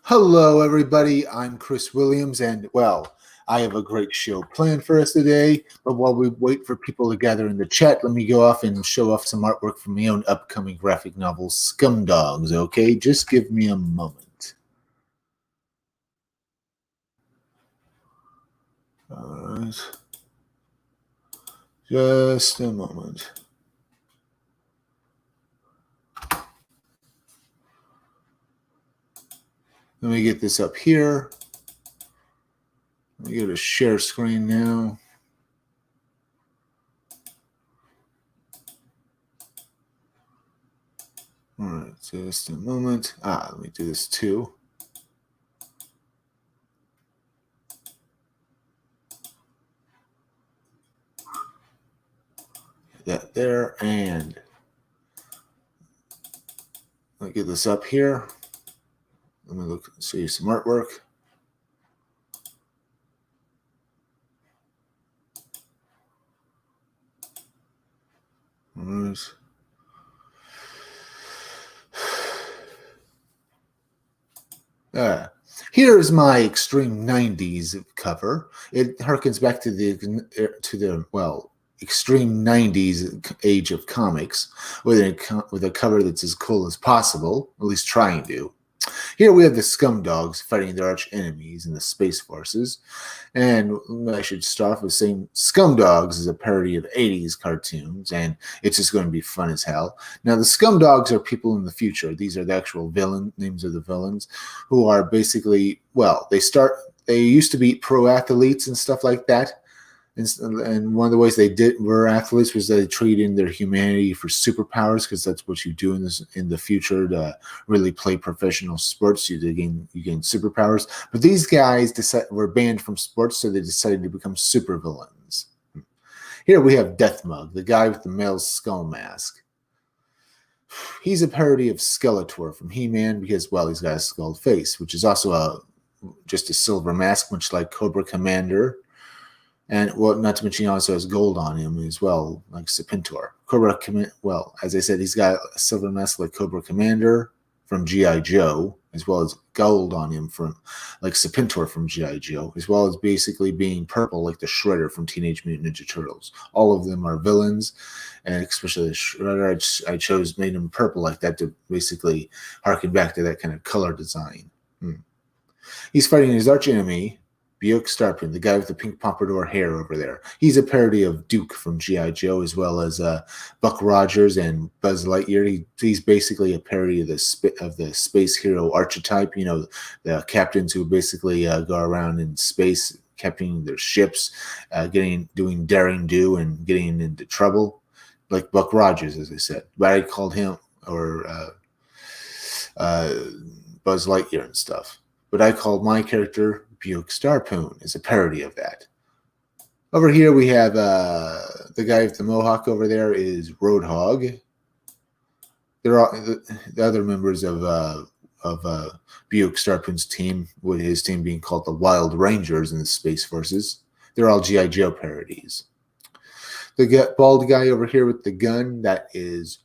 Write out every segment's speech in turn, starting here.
Hello, everybody. I'm Chris Williams, and I have a great show planned for us today. But while we wait for people to gather in the chat, let me go off and show off some artwork from my own upcoming graphic novel, Scumdogs. Okay, just give me a moment. All right, just a moment. Let me get this up here. Let me go to share screen now. All right, just a moment. Let me do this too. That there, and let me get this up here. Let me see some artwork. All right. Here's my extreme 90s cover. It harkens back to the extreme 90s age of comics with a cover that's as cool as possible, at least trying to. Here we have the Scumdogs fighting their arch enemies in the Space Forces. And I should start off with saying Scumdogs is a parody of 80s cartoons, and it's just going to be fun as hell. Now, the Scumdogs are people in the future. These are the actual names of the villains, who are basically, they used to be pro athletes and stuff like that. And one of the ways they were athletes was they traded in their humanity for superpowers, because that's what you do in the future to really play professional sports. You gain superpowers. But these guys were banned from sports, so they decided to become supervillains. Here we have Deathmug, the guy with the male skull mask. He's a parody of Skeletor from He-Man because, he's got a skull face, which is also just a silver mask, much like Cobra Commander. And, not to mention he also has gold on him as well, like Serpentor. As I said, he's got a silver mask like Cobra Commander from G.I. Joe, as well as gold on him from, like Serpentor from G.I. Joe, as well as basically being purple like the Shredder from Teenage Mutant Ninja Turtles. All of them are villains, and especially the Shredder, I made him purple like that to basically harken back to that kind of color design. He's fighting his arch enemy, Buick Starpin, the guy with the pink pompadour hair over there. He's a parody of Duke from G.I. Joe, as well as Buck Rogers and Buzz Lightyear. He's basically a parody of the space hero archetype. You know, the captains who basically go around in space, captaining their ships, doing daring do and getting into trouble, like Buck Rogers, as I said. But I called him or Buzz Lightyear and stuff. But I called my character Buick Starpoon, is a parody of that. Over here we have the guy with the mohawk over there is Roadhog. They're all the other members of Buick Starpoon's team, with his team being called the Wild Rangers in the Space Forces. They're all G.I. Joe parodies. The bald guy over here with the gun, that is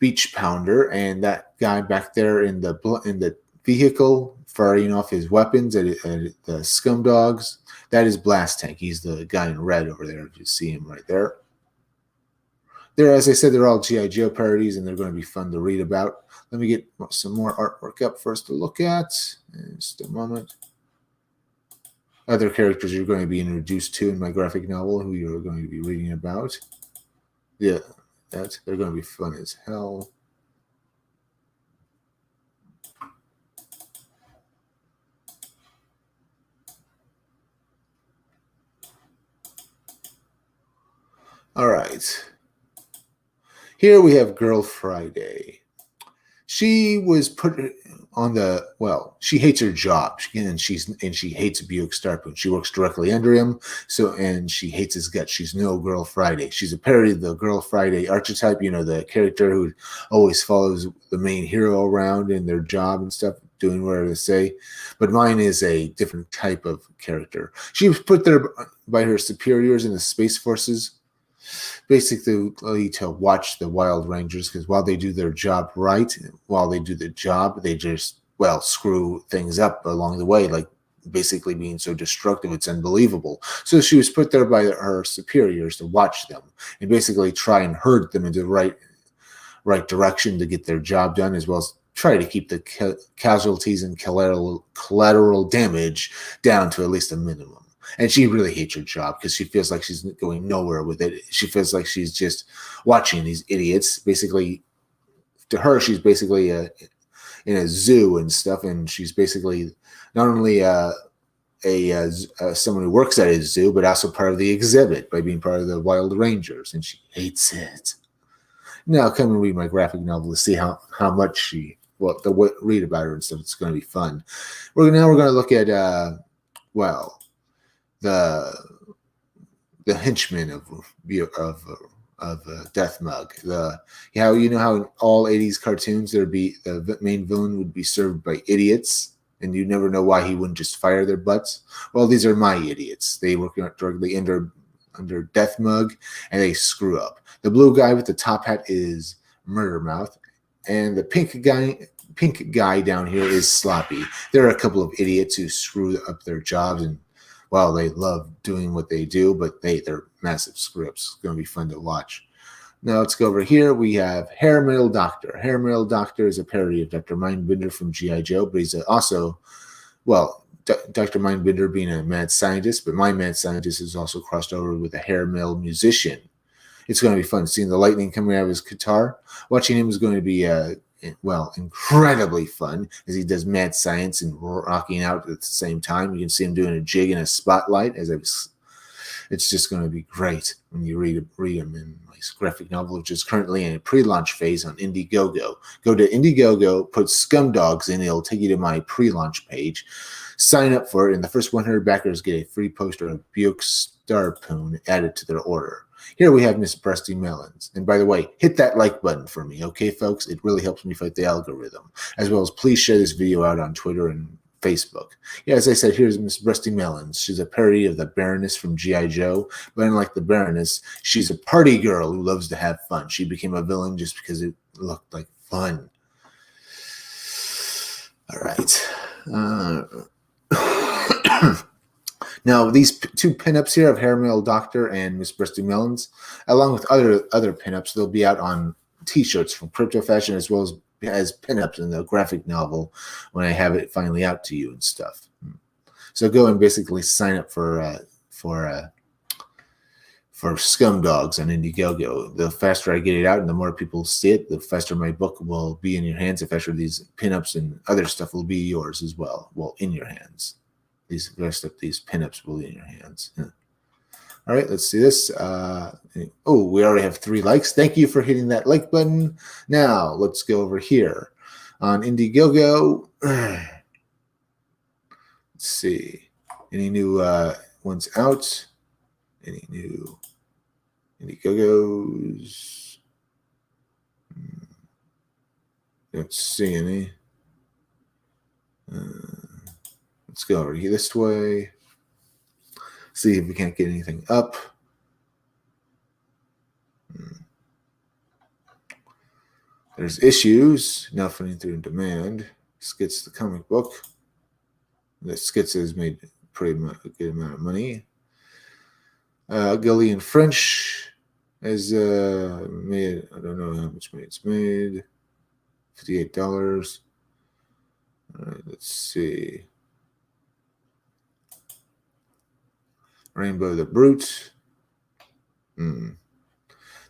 Beach Pounder, and that guy back there in the vehicle firing off his weapons at the Scumdogs, that is Blast Tank. He's the guy in red over there. You see him right there. As I said, they're all G.I. Joe parodies, and they're going to be fun to read about. Let me get some more artwork up for us to look at. In just a moment. Other characters you're going to be introduced to in my graphic novel, who you're going to be reading about. Yeah, they're going to be fun as hell. All right. Here we have Girl Friday. She was put on she hates her job, and she hates Buick Starpoon. She works directly under him, and she hates his guts. She's no Girl Friday. She's a parody of the Girl Friday archetype. You know, the character who always follows the main hero around in their job and stuff, doing whatever they say. But mine is a different type of character. She was put there by her superiors in the Space Forces, basically to watch the Wild Rangers, because while they do their job right, they just well, screw things up along the way, like basically being so destructive it's unbelievable. So she was put there by her superiors to watch them and basically try and herd them into the right direction to get their job done, as well as try to keep the casualties and collateral damage down to at least a minimum. And she really hates her job because she feels like she's going nowhere with it. She feels like she's just watching these idiots. Basically, to her, she's basically in a zoo and stuff, and she's basically not only someone who works at a zoo, but also part of the exhibit by being part of the Wild Rangers, and she hates it. Now, come and read my graphic novel to see how much she read about her and stuff. It's going to be fun. We're going to look at the henchman of Death Mug. How in all 80s cartoons the main villain would be served by idiots, and you never know why he wouldn't just fire their butts. Well, these are my idiots. They work directly under Death Mug, and they screw up. The blue guy with the top hat is Murder Mouth, and the pink guy down here is Sloppy. There are a couple of idiots who screw up their jobs, and well, they love doing what they do, but they're massive screw-ups. It's going to be fun to watch. Now let's go over here. We have Hair Metal Doctor. Hair Metal Doctor is a parody of Dr. Mindbender from G.I. Joe, but he's also, Dr. Mindbender being a mad scientist, but my mad scientist is also crossed over with a hair metal musician. It's going to be fun seeing the lightning coming out of his guitar. Watching him is going to be, incredibly fun as he does mad science and rocking out at the same time. You can see him doing a jig in a spotlight. It's just going to be great when you read him in my graphic novel, which is currently in a pre-launch phase on Indiegogo. Go to Indiegogo, put Scumdogs in, it'll take you to my pre-launch page. Sign up for it, and the first 100 backers get a free poster of Buick Starpoon added to their order. Here we have Miss Breasty Melons. And by the way, hit that like button for me, okay, folks? It really helps me fight the algorithm. As well as please share this video out on Twitter and Facebook. Yeah, as I said, here's Miss Breasty Melons. She's a parody of the Baroness from G.I. Joe, but unlike the Baroness, she's a party girl who loves to have fun. She became a villain just because it looked like fun. All right. Now, these two pinups here of Hair Metal Doctor and Miss Breasty Melons, along with other pinups, they'll be out on T-shirts from Crypto Fashion, as well as pinups in the graphic novel when I have it finally out to you and stuff. So go and basically sign up for Scumdogs on Indiegogo. The faster I get it out and the more people see it, the faster my book will be in your hands. The faster these pinups and other stuff will be yours as well. Well, in your hands. These pinups will be in your hands. Yeah. All right, let's see this. We already have 3 likes. Thank you for hitting that like button. Now, let's go over here on Indiegogo. Let's see. Any new ones out? Any new Indiegogos? Don't see any. Let's go over here this way. See if we can't get anything up. There's Issues, now funding through demand. Skits the comic book. The Skits has made pretty much a good amount of money. Gillian French has made, I don't know how much money it's made. $58. All right, let's see. Rainbow the Brute.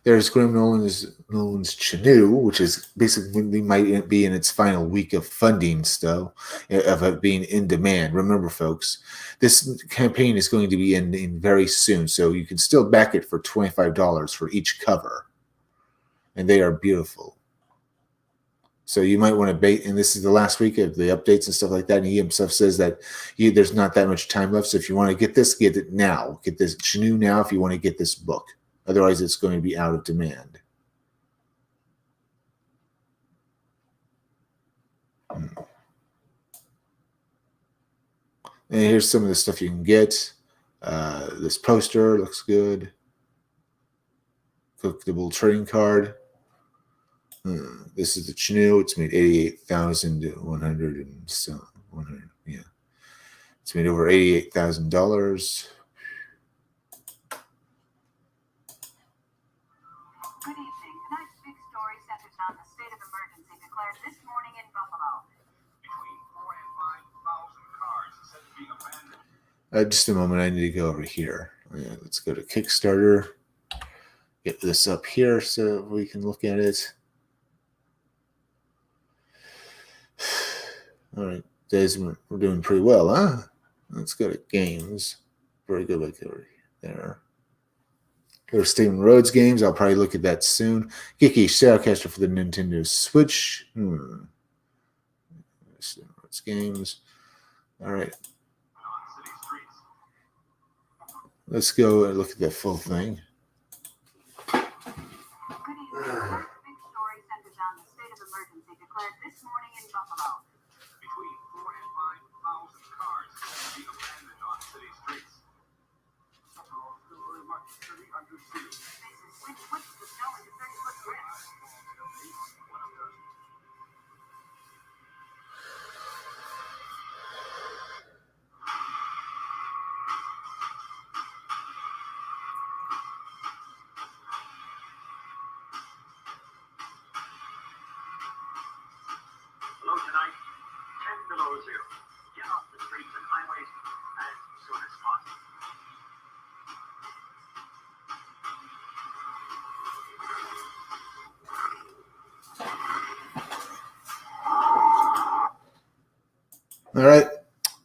There's Graham Nolan's Chenoo, which is basically might be in its final week of funding still, of it being in demand. Remember, folks, this campaign is going to be ending very soon, so you can still back it for $25 for each cover, and they are beautiful. So you might want to bait, and this is the last week of the updates and stuff like that. And he himself says that there's not that much time left. So if you want to get this, get it now. Get this Chenoo now if you want to get this book. Otherwise, it's going to be out of demand. And here's some of the stuff you can get. This poster looks good. Collectible trading card. This is the Chenoo. It's made 88,100 and so 100. Yeah, it's made over $88,000. Good evening. Tonight's big story centers on the state of emergency declared this morning in Buffalo. Between 4,000 and 5,000 cars said to be abandoned. Just a moment. I need to go over here. Yeah, let's go to Kickstarter. Get this up here so we can look at it. All right, guys, we're doing pretty well, huh? Let's go to games. Very good, like over there. There's Steven Rhodes games. I'll probably look at that soon. Geeky Shadowcaster for the Nintendo Switch. Steven Rhodes games. All right. Let's go and look at that full thing. Good evening. Tonight's big story centers on the state of emergency declared this morning in Buffalo. Between 4,000 and 5,000 cars said to be abandoned on city streets. Buffalo is still very much city under siege. Faces wind whips the snow into 30-foot drifts. Hello tonight, 10 below zero. Get off the streets and highways as soon as possible. All right.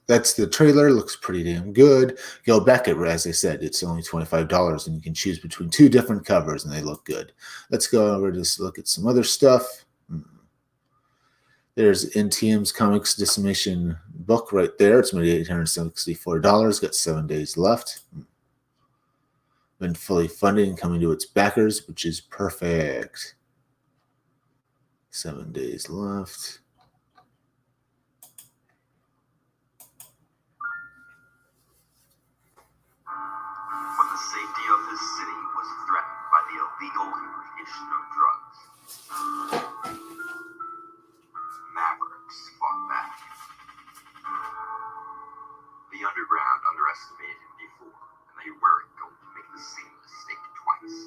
That's the trailer. Looks pretty damn good. Go back at, as I said, it's only $25, and you can choose between 2 different covers, and they look good. Let's go over to look at some other stuff. There's NTM's Comics Decimation book right there. It's made $864. Got 7 days left. Been fully funded and coming to its backers, which is perfect. 7 days left. When the safety of his city was threatened by the illegal importation of drugs, Mavericks fought back. The underground underestimated him before, and they weren't going to make the same mistake twice.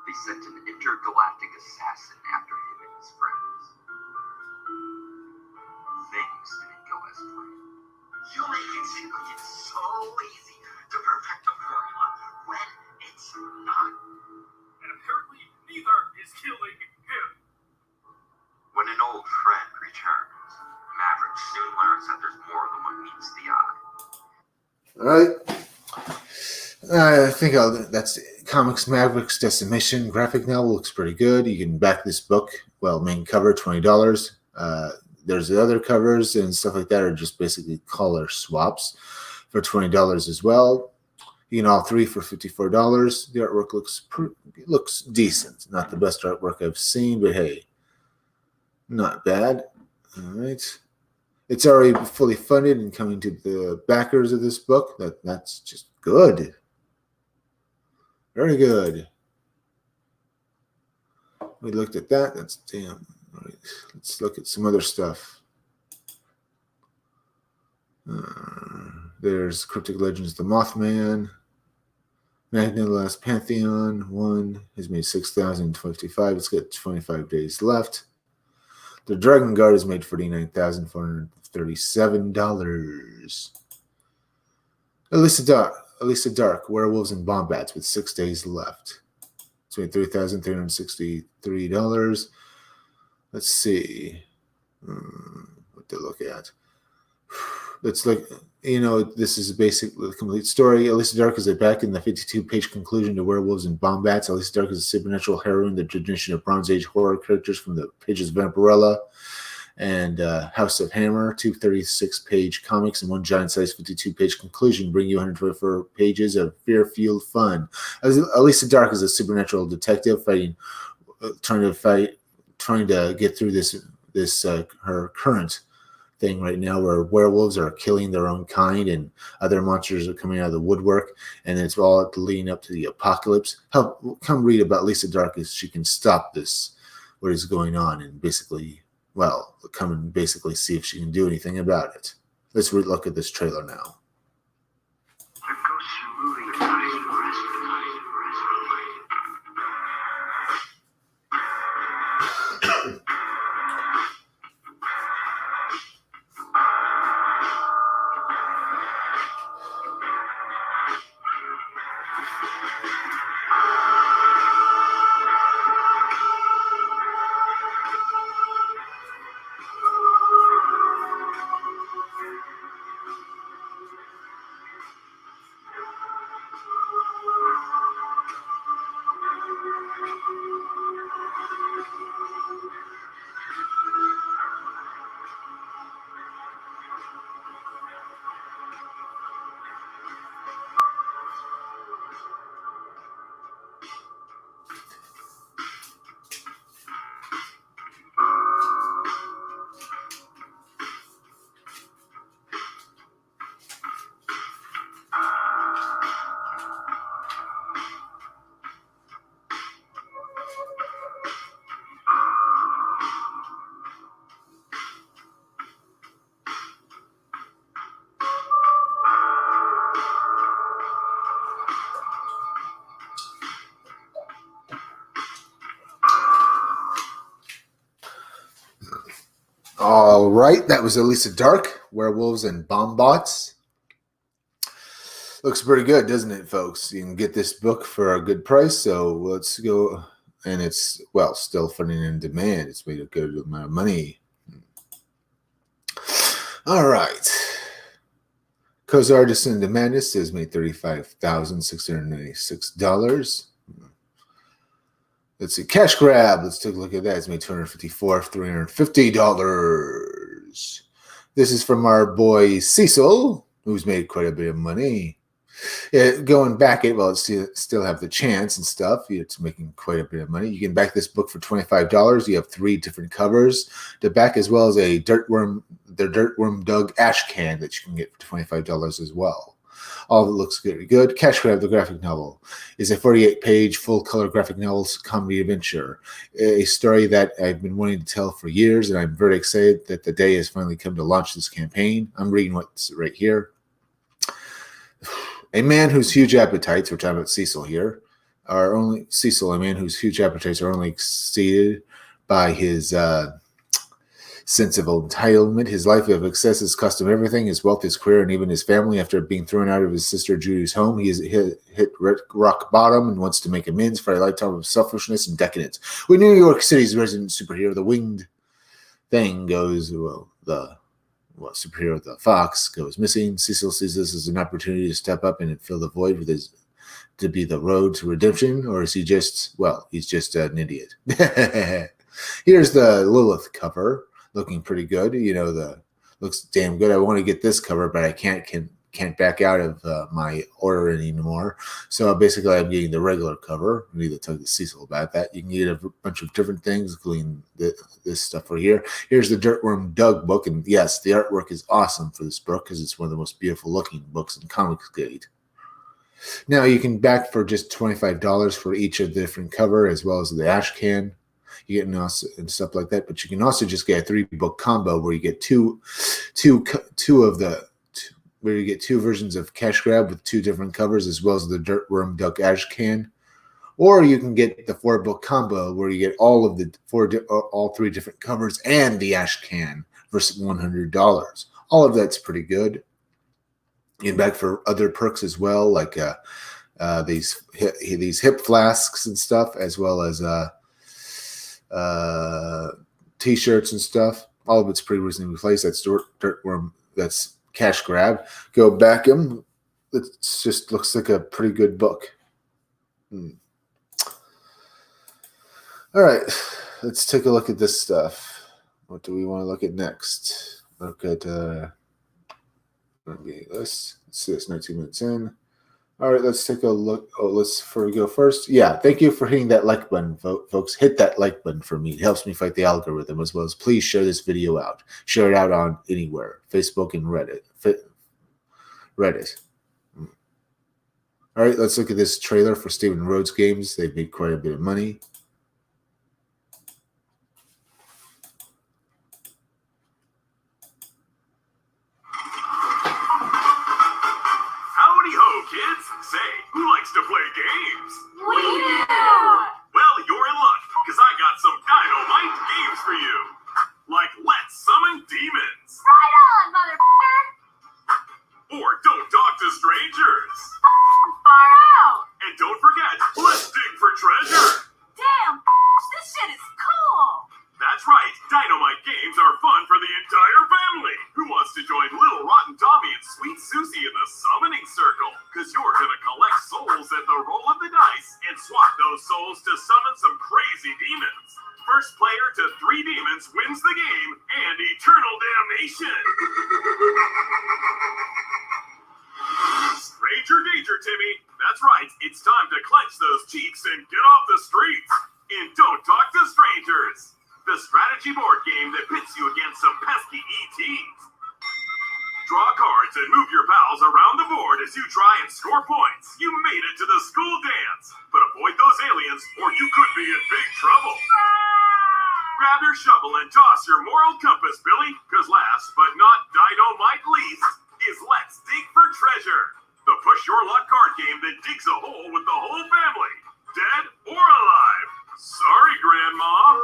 They sent an intergalactic assassin after him and his friends. Things didn't go as planned. You make it seem like it's so easy to perfect a formula when it's not. And apparently neither is killing him. When an old friend returns, Maverick soon learns that there's more than what meets the eye. All right. I think that's Comics Mavericks Decimation graphic novel. Looks pretty good. You can back this book. Well, main cover, $20. There's the other covers and stuff like that are just basically color swaps for $20 as well. You can all 3 for $54. The artwork looks decent. Not the best artwork I've seen, but hey, not bad. All right. It's already fully funded and coming to the backers of this book. That's just good. Very good. We looked at that. That's damn. All right. Let's look at some other stuff. There's Cryptic Legends of the Mothman. Magna the Last Pantheon 1 has made $6,055. It's got 25 days left. The Dragon Guard has made $49,437. Elisa Dark, Werewolves and Bombats with 6 days left. It's made $3,363. Let's see what to look at. Let's look. This is basically the complete story. Elisa Dark is back in the 52-page conclusion to Werewolves and Bombats. Elisa Dark is a supernatural heroine, the tradition of Bronze Age horror characters from the pages of Vampirella and House of Hammer. 2 36-page comics and 1 giant-sized 52-page conclusion bring you 124 pages of fear-fueled fun. Elisa Dark is a supernatural detective trying to get through this her current thing right now where werewolves are killing their own kind and other monsters are coming out of the woodwork, and it's all leading up to the apocalypse. Come read about Lisa Dark as she can stop this what is going on and basically, well, come and basically see if she can do anything about it. Let's look at this trailer now. The ghosts are moving fast. All right, that was Elisa Dark, Werewolves and Bomb Bots. Looks pretty good, doesn't it, folks? You can get this book for a good price, so let's go. And it's, well, still funding in demand. It's made a good amount of money. All right. Coz Artist into Madness has made $35,696. Let's see, Cash Grab. Let's take a look at that. It's made $254,350. This is from our boy Cecil, who's made quite a bit of money. Going back it, well, it's still have the chance and stuff. It's making quite a bit of money. You can back this book for $25. You have 3 different covers to back, as well as the Dirtworm Doug Ash Can that you can get for $25 as well. All of it looks very good. Cash Grab, the graphic novel, is a 48-page full-color graphic novel comedy adventure, a story that I've been wanting to tell for years, and I'm very excited that the day has finally come to launch this campaign. I'm reading what's right here. A man whose huge appetites, we're talking about Cecil here, are only Cecil, a man whose huge appetites are only exceeded by his sense of entitlement. His life of excess has cost him everything, his wealth, his career, and even his family. After being thrown out of his sister Judy's home, he has hit rock bottom and wants to make amends for a lifetime of selfishness and decadence. When New York City's resident superhero, the Winged Thing, goes, superhero the Fox goes missing, Cecil sees this as an opportunity to step up and fill the void with his to be the road to redemption, or is he just, well, he's just an idiot. Here's the Lilith cover, looking pretty good. You know, looks damn good. I want to get this cover, but I can't back out of my order anymore. So basically, I'm getting the regular cover. I need to talk to Cecil about that. You can get a bunch of different things, including this stuff right here. Here's the Dirtworm Doug book, and yes, the artwork is awesome for this book because it's one of the most beautiful looking books in Comicsgate. Now you can back for just $25 for each of the different cover, as well as the ash can. You get and stuff like that, but you can also just get a 3-book combo where you get two versions of Cash Grab with 2 different covers, as well as the Dirtworm Duck Ash Can. Or you can get the 4-book combo where you get all of all 3 different covers and the Ash Can for $100. All of that's pretty good. You can back for other perks as well, like these hip flasks and stuff, as well as T-shirts and stuff. All of it's pretty reasonably priced. That's Dirtworm. That's Cash Grab. Go back him. It just looks like a pretty good book. All right, let's take a look at this stuff. What do we want to look at next? Look at let's see, it's 19 minutes in. All right, let's take a look. Oh, let's go first. Yeah, thank you for hitting that like button, folks. Hit that like button for me. It helps me fight the algorithm, as well as please share this video out. Share it out on anywhere, Facebook and Reddit. All right, let's look at this trailer for Steven Rhodes Games. They've made quite a bit of money. geeks and get off the streets in Don't Talk to Strangers, the strategy board game that pits you against some pesky ETs. Draw cards and move your pals around the board as you try and score points. You made it to the school dance, but avoid those aliens or you could be in big trouble. Grab your shovel and toss your moral compass, Billy, because last but not dynamite least is Let's Dig for Treasure, the push your luck card game that digs a hole with the whole family, dead or alive. Sorry, Grandma.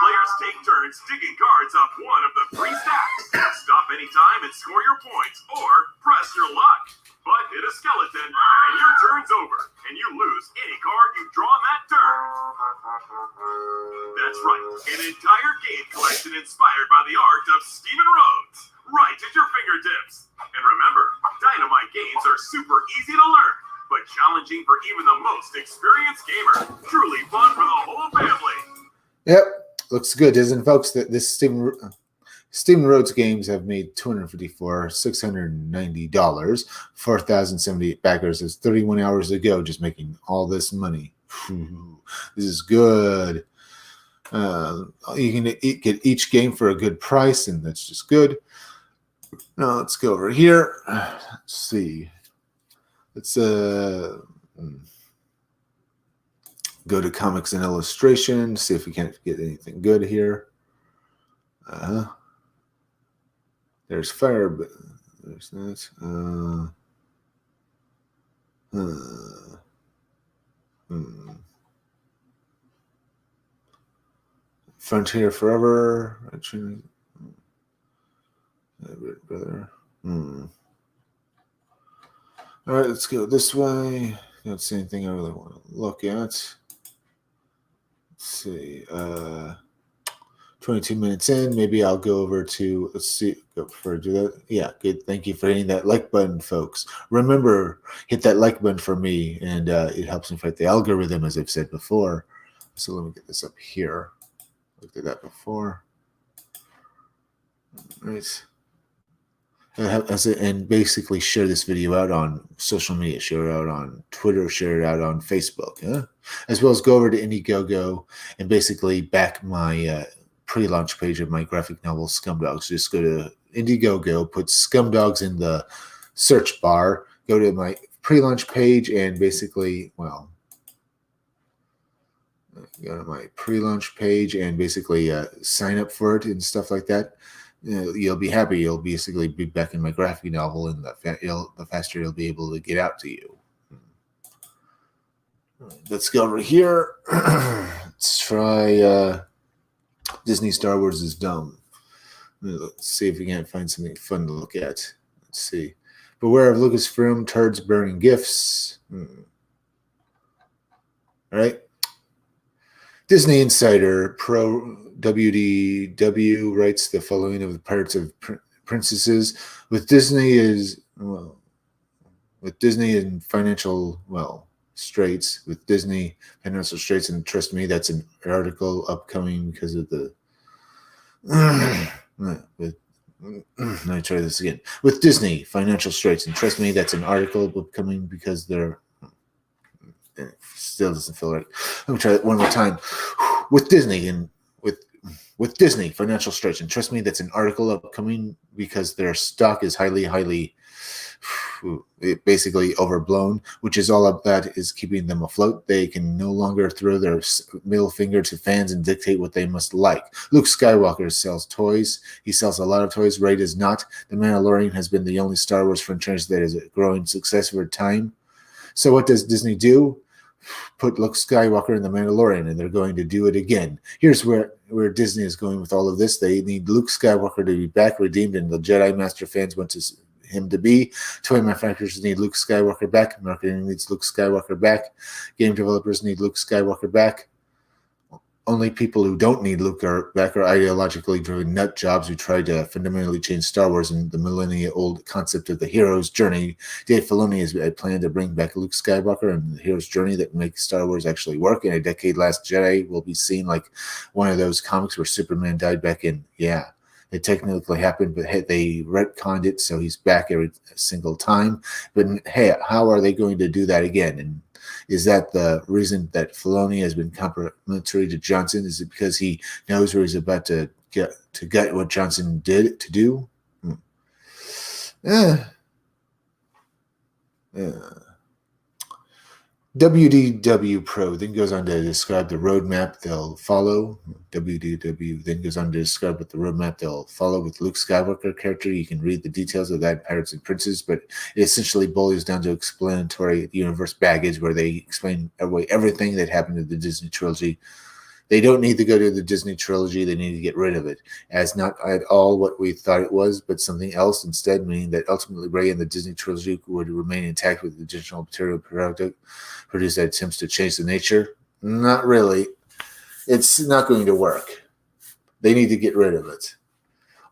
Players take turns digging cards up one of the 3 stacks. Stop anytime and score your points, or press your luck. But hit a skeleton, and your turn's over, and you lose any card you've drawn that turn. That's right, an entire game collection inspired by the art of Stephen Rhodes, right at your fingertips. And remember, Dynamite games are super easy to learn, but challenging for even the most experienced gamer. Truly fun for the whole family. Yep, looks good, doesn't it, folks? That this Stephen Rhodes games have made $690, 4,078 backers. It's 31 hours to go, just making all this money. This is good. You can get each game for a good price, and that's just good. Now let's go over here. Let's see. Let's go to Comics and Illustration, see if we can't get anything good here. There's Fire, but there's that. Frontier Forever. Brother. All right, let's go this way. Don't see anything I really want to look at. Let's see. 22 minutes in. Maybe I'll go over to, let's see, go before I do that. Yeah, good. Thank you for hitting that like button, folks. Remember, hit that like button for me, and it helps me fight the algorithm, as I've said before. So let me get this up here. Looked at that before. All right. And basically share this video out on social media, share it out on Twitter, share it out on Facebook, as well as go over to Indiegogo and basically back my pre-launch page of my graphic novel Scumdogs. Just go to Indiegogo, put Scumdogs in the search bar, go to my pre-launch page, and basically, well, go to my pre-launch page and basically sign up for it and stuff like that. You'll be happy. You'll basically be back in my graphic novel, and the faster you'll be able to get out to you. Let's go over here. Let's try Disney Star Wars is Dumb. Let's see if we can't find something fun to look at. Let's see. Beware of Lucasfilm turds burning gifts. All right. Disney Insider Pro WDW writes the following of the Pirates of Princesses. With Disney in financial straits, and trust me, that's an article upcoming because of the. Let me try this again. With Disney financial straits, and trust me, that's an article upcoming because they're. It still doesn't feel right. Let me try it one more time. With Disney with Disney financial straits, and trust me, that's an article upcoming because their stock is highly basically overblown, which is all of that is keeping them afloat. They can no longer throw their middle finger to fans and dictate what they must like. Luke Skywalker sells toys. He sells a lot of toys. Rey does not. The Mandalorian has been the only Star Wars franchise that is a growing success over time. So what does Disney do? Put Luke Skywalker in The Mandalorian, and they're going to do it again. Here's where Disney is going with all of this. They need Luke Skywalker to be back, redeemed, and the Jedi Master fans want him to be. Toy manufacturers need Luke Skywalker back. Marketing needs Luke Skywalker back. Game developers need Luke Skywalker back. Only people who don't need Luke back are ideologically driven nut jobs who try to fundamentally change Star Wars and the millennia-old concept of the hero's journey. Dave Filoni has planned to bring back Luke Skywalker and the hero's journey that makes Star Wars actually work. In a decade, Last Jedi will be seen like one of those comics where Superman died back in. Yeah, it technically happened, but hey, they retconned it, so he's back every single time. But hey, how are they going to do that again? And Is that the reason that Filoni has been complimentary to Johnson? Is it because he knows where he's about to get what Johnson did to do? WDW Pro then goes on to describe the roadmap they'll follow. WDW then goes on to describe what the roadmap they'll follow with Luke Skywalker character. You can read the details of that in Pirates and Princes, but it essentially boils down to explanatory universe baggage where they explain away everything that happened to the Disney trilogy. They don't need to go to the Disney trilogy. They need to get rid of it as not at all what we thought it was, but something else instead, meaning that ultimately Rey and the Disney trilogy would remain intact with the additional material produced that attempts to change the nature. Not really. It's not going to work. They need to get rid of it.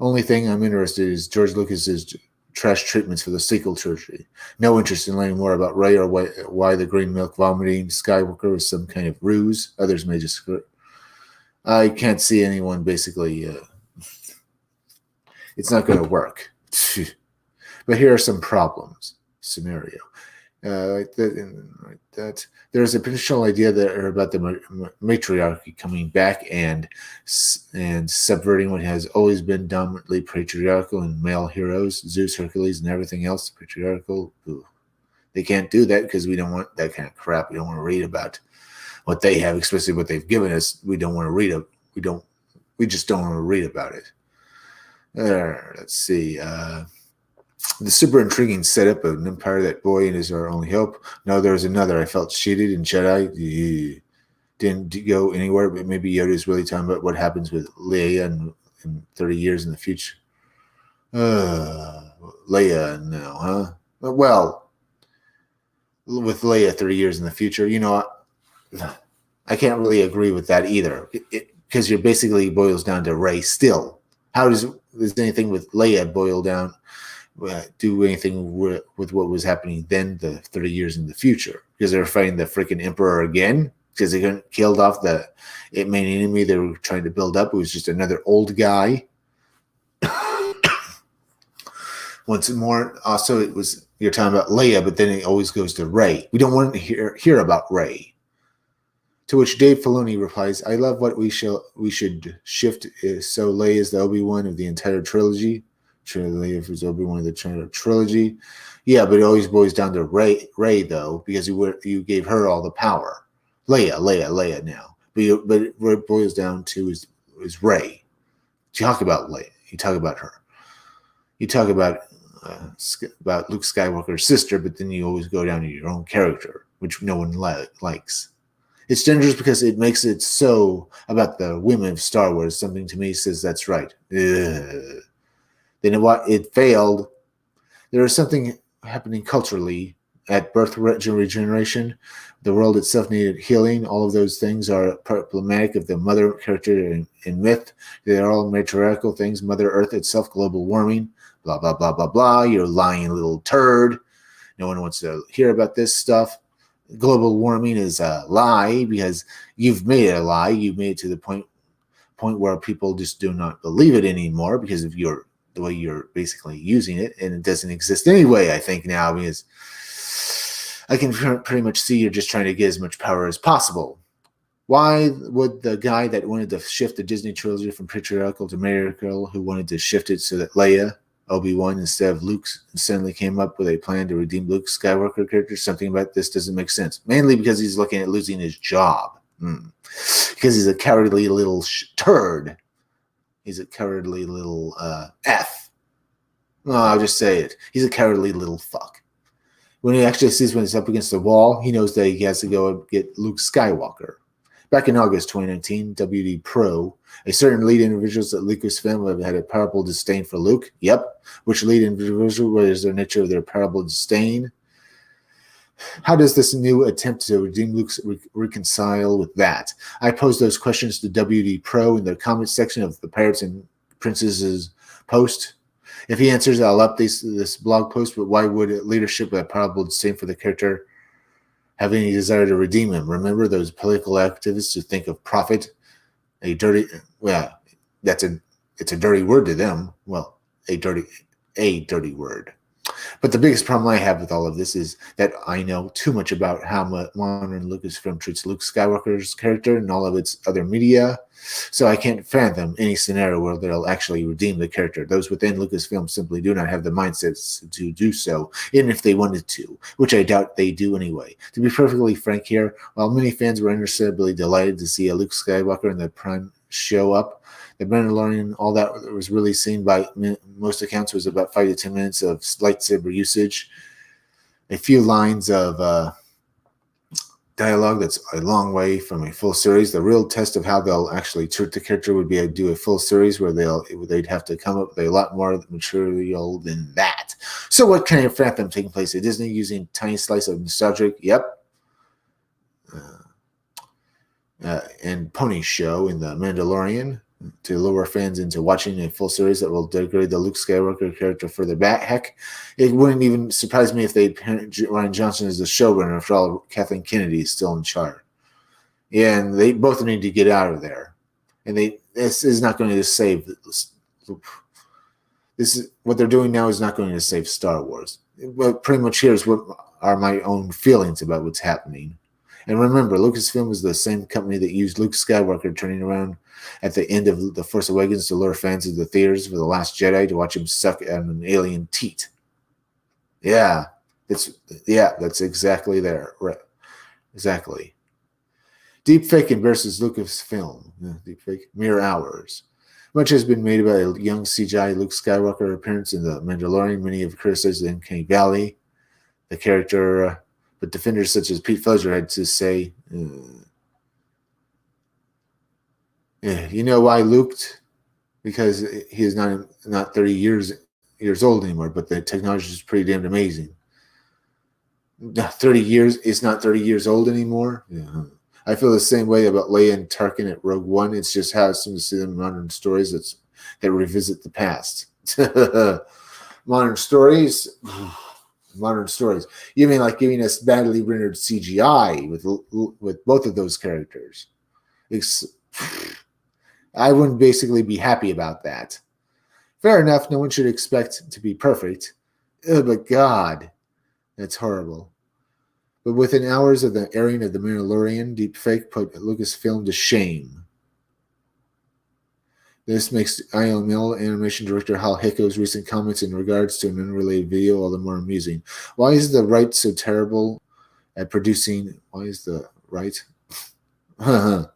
Only thing I'm interested in is George Lucas's trash treatments for the sequel trilogy. No interest in learning more about Rey or why the green milk vomiting Skywalker was some kind of ruse. Others may disagree. I can't see anyone basically. It's not going to work. But here are some problems. Scenario. There's a potential idea there about the matriarchy coming back and subverting what has always been dominantly patriarchal and male heroes, Zeus, Hercules, and everything else patriarchal. Ooh. They can't do that because we don't want that kind of crap. We don't want to read about what they have, especially what they've given us. We don't want to read it. We just don't want to read about it. Let's see. The super intriguing setup of an empire that boy is our only hope. No, there was another. I felt cheated in Jedi. Didn't go anywhere, but maybe Yoda is really talking about what happens with Leia in 30 years in the future. Leia now, huh? Well, with Leia 30 years in the future, I can't really agree with that either, because you're basically boils down to Rey still. How does anything with Leia boil down? Do anything with what was happening then, the 30 years in the future? Because they're fighting the freaking Emperor again? Because they got killed off the main enemy they were trying to build up. It was just another old guy. Once more, also, you're talking about Leia, but then it always goes to Rey. We don't want to hear about Rey. To which Dave Filoni replies, I love what we should shift so Leia is the Obi-Wan of the entire trilogy. Leia is Obi-Wan of the entire trilogy. Yeah, but it always boils down to Rey though, because you gave her all the power. Leia now. But what it boils down to is Rey. You talk about Leia. You talk about her. You talk about Luke Skywalker's sister, but then you always go down to your own character, which no one likes. It's dangerous because it makes it so about the women of Star Wars. Something to me says that's right. Ugh. Then what? It failed. There is something happening culturally at birth regeneration. The world itself needed healing. All of those things are problematic of the mother character in myth. They're all matriarchal things. Mother Earth itself, global warming, blah, blah, blah, blah, blah. You're lying little turd. No one wants to hear about this stuff. Global warming is a lie because you've made it a lie. You've made it to the point where people just do not believe it anymore because of the way you're basically using it, and it doesn't exist anyway, I think now, because I can pretty much see you're just trying to get as much power as possible. Why would the guy that wanted to shift the Disney trilogy from patriarchal to matriarchal, who wanted to shift it so that Leia, Obi-Wan, instead of Luke, suddenly came up with a plan to redeem Luke Skywalker character? Something about this doesn't make sense. Mainly because he's looking at losing his job. Because he's a cowardly little turd. He's a cowardly little F. No, I'll just say it. He's a cowardly little fuck. When he actually sees when he's up against the wall, he knows that he has to go and get Luke Skywalker. Back in August 2019, WD Pro, a certain lead individuals at Lucasfilm had a powerful disdain for Luke. Yep. Which lead individual? What is the nature of their powerful disdain? How does this new attempt to redeem Luke reconcile with that? I posed those questions to WD Pro in the comment section of the Pirates and Princesses post. If he answers, I'll update this blog post, but why would leadership with a powerful disdain for the character have any desire to redeem him? Remember those political activists who think of profit? It's a dirty word to them. Well, a dirty word. But the biggest problem I have with all of this is that I know too much about how modern Lucasfilm treats Luke Skywalker's character and all of its other media, so I can't fathom any scenario where they'll actually redeem the character. Those within Lucasfilm simply do not have the mindsets to do so, even if they wanted to, which I doubt they do anyway. To be perfectly frank here, while many fans were understandably delighted to see a Luke Skywalker in the Prime show up, the Mandalorian, all that was really seen by most accounts was about 5 to 10 minutes of lightsaber usage, a few lines of dialogue that's a long way from a full series. The real test of how they'll actually treat the character would be to do a full series where they'd have to come up with a lot more material than that. So what kind of fathom taking place at Disney using a tiny slice of nostalgic? Yep. And Pony Show in The Mandalorian to lure fans into watching a full series that will degrade the Luke Skywalker character further back. Heck, it wouldn't even surprise me if they parent Rian Johnson as the showrunner after all Kathleen Kennedy is still in charge. Yeah, and they both need to get out of there. And this is not going to save this is what they're doing now is not going to save Star Wars. But pretty much here's what are my own feelings about what's happening. And remember, Lucasfilm was the same company that used Luke Skywalker turning around at the end of The Force Awakens to lure fans into the theaters for The Last Jedi to watch him suck at an alien teat. Yeah, that's exactly there. Right. Exactly. Deepfake embarrasses Lucasfilm. Deepfake, mere hours. Much has been made about a young CGI Luke Skywalker appearance in The Mandalorian. Many have criticized the Uncanny Valley, the character, but defenders such as Pete Fletcher had to say, you know why Luke? Because he is not 30 years old anymore, but the technology is pretty damn amazing. 30 years, it's not 30 years old anymore. Yeah. I feel the same way about Leia and Tarkin at Rogue One. It's just how soon to see them in modern stories that revisit the past. Modern stories. You mean like giving us badly rendered CGI with both of those characters? I wouldn't basically be happy about that. Fair enough, no one should expect to be perfect. But God, that's horrible. But within hours of the airing of The Mandalorian, deepfake put Lucasfilm to shame. This makes ILM animation director Hal Hicko's recent comments in regards to an unrelated video all the more amusing. Why is the right so terrible at producing? Why is the right at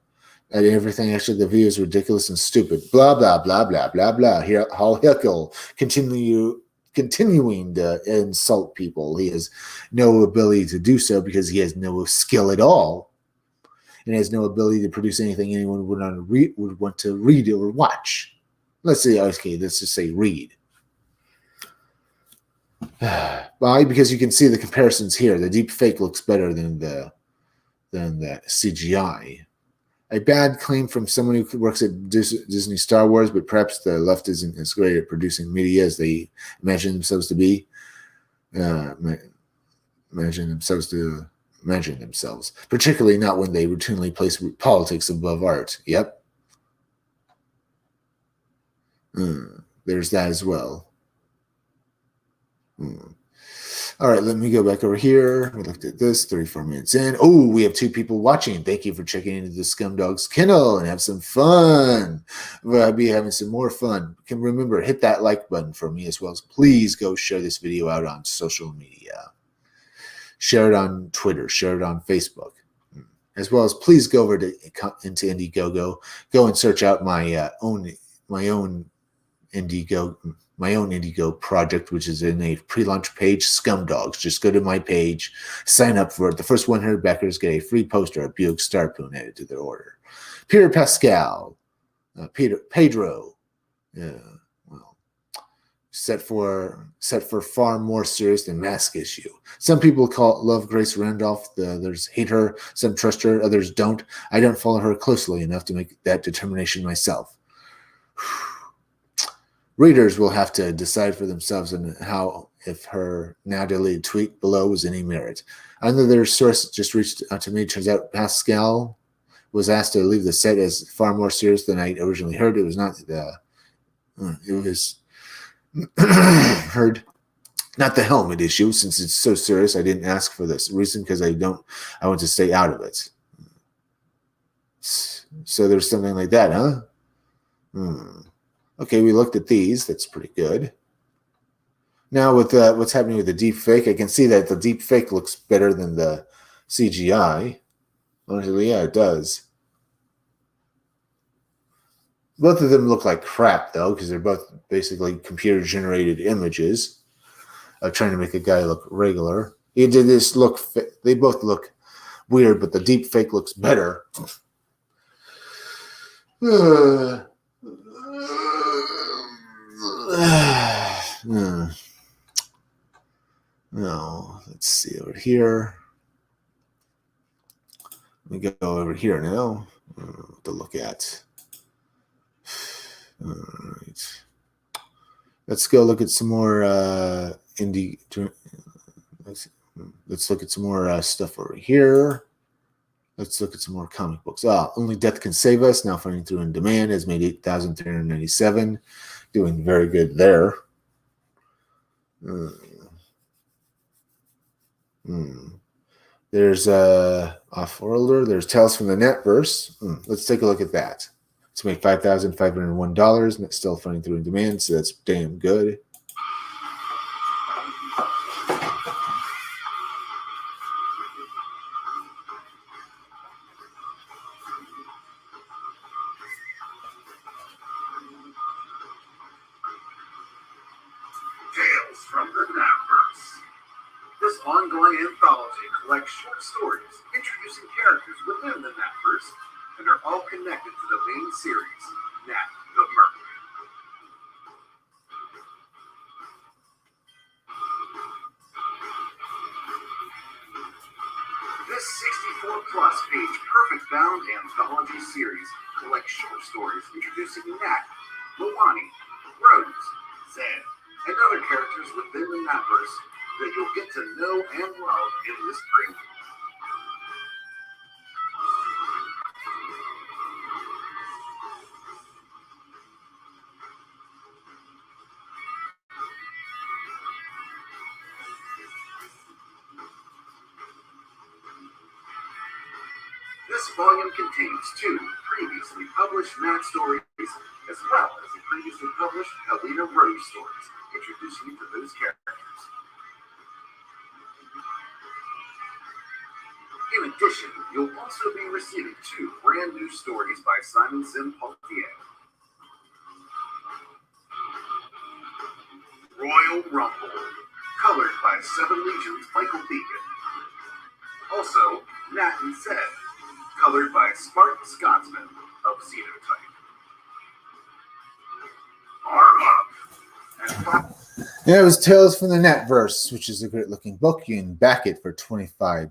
everything? Actually, the video is ridiculous and stupid. Blah blah blah blah blah blah. Here, Hal Hicko continuing to insult people. He has no ability to do so because he has no skill at all, and has no ability to produce anything anyone would want to read or watch. Let's just say read. Why? Because you can see the comparisons here. The deep fake looks better than the CGI. A bad claim from someone who works at Disney Star Wars, but perhaps the left isn't as great at producing media as they imagine themselves to be. Imagine themselves, particularly not when they routinely place politics above art. Yep. There's that as well. All right, let me go back over here. We looked at this 34 minutes in. Oh, we have 2 people watching. Thank you for checking into the Scumdogs Kennel and have some fun. We'll be having some more fun. Remember, hit that like button for me, as well as please go share this video out on social media. Share it on Twitter. Share it on Facebook. As well as please go over into Indiegogo. Go and search out my own Indiegogo project, which is in a pre-launch page, Scumdogs. Just go to my page, sign up for it. The first 100 backers get a free poster of Buick Starpoon added to their order. Peter Pascal, Pedro, set for far more serious than Mask Issue. Some people love Grace Randolph, others hate her, some trust her, others don't. I don't follow her closely enough to make that determination myself. Readers will have to decide for themselves on if her now deleted tweet below was any merit. Another source just reached out to me. Turns out Pascal was asked to leave the set as far more serious than I originally heard. It was not it was heard Not the helmet issue, since it's so serious. I didn't ask for this reason because I want to stay out of it. So there's something like that, huh? Okay, we looked at these. That's pretty good. Now with what's happening with the deep fake, I can see that the deep fake looks better than the CGI. Honestly, yeah, it does. Both of them look like crap, though, because they're both basically computer-generated images of trying to make a guy look regular. They both look weird, but the deep fake looks better. No, let's see over here. Let me go over here now to look at. All right. Let's go look at some more indie. Let's look at some more stuff over here. Let's look at some more comic books. Only Death Can Save Us, now finding through in demand, has made $8,397. Doing very good there. There's Off-Worlder. There's Tales from the Netverse. Let's take a look at that. It's made $5,501, and it's still funding through in demand, so that's damn good. Tales from the Netverse. This ongoing anthology collects short stories introducing characters within the Netverse and are all connected to the main series, Nat the Merc. This 64-plus page perfect-bound anthology series collects short stories introducing Nat, Milani, Rose, Zed, and other characters within the Netverse that you'll get to know and love in this prelude. This volume contains 2 previously published Nat stories, as well as the previously published Helena Rose stories, introducing you to those characters. In addition, you'll also be receiving 2 brand new stories by Simon Sim Poitier. Royal Rumble, colored by Seven Legions Michael Beacon. Also, Nat and Zed, colored by Spartan Scotsman of Xenotype. Arm up! Yeah, it was Tales from the Netverse, which is a great looking book. You can back it for $25.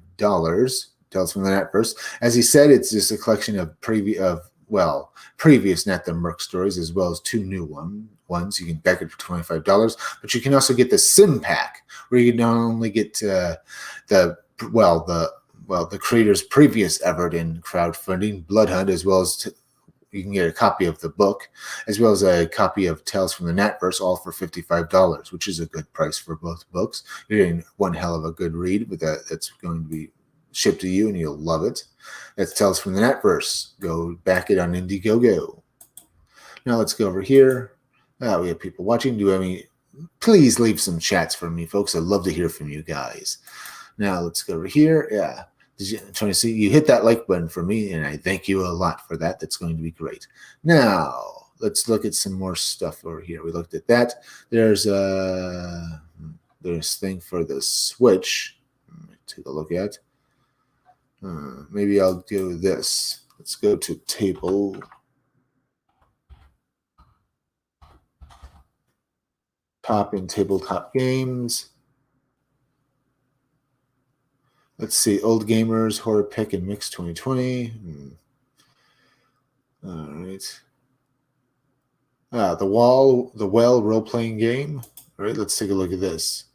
Tales from the Netverse. As he said, it's just a collection of previous Nat the Merc stories, as well as 2 new ones. You can back it for $25, but you can also get the Sim Pack, where you can not only get the creator's previous effort in crowdfunding, Bloodhunt, as well as you can get a copy of the book, as well as a copy of Tales from the Netverse, all for $55, which is a good price for both books. You're getting one hell of a good read with that's going to be shipped to you, and you'll love it. That's Tales from the Netverse. Go back it on Indiegogo. Now let's go over here. We have people watching. Please leave some chats for me, folks. I'd love to hear from you guys. Now let's go over here. Yeah. Trying to see you hit that like button for me, and I thank you a lot for that. That's going to be great. Now let's look at some more stuff over here. We looked at that. There's thing for the Switch. Take a look at. Maybe I'll do this. Let's go to table. Top in tabletop games. Let's see, Old Gamers, Horror Pick and Mix 2020. All right. The Well role-playing game. All right, let's take a look at this.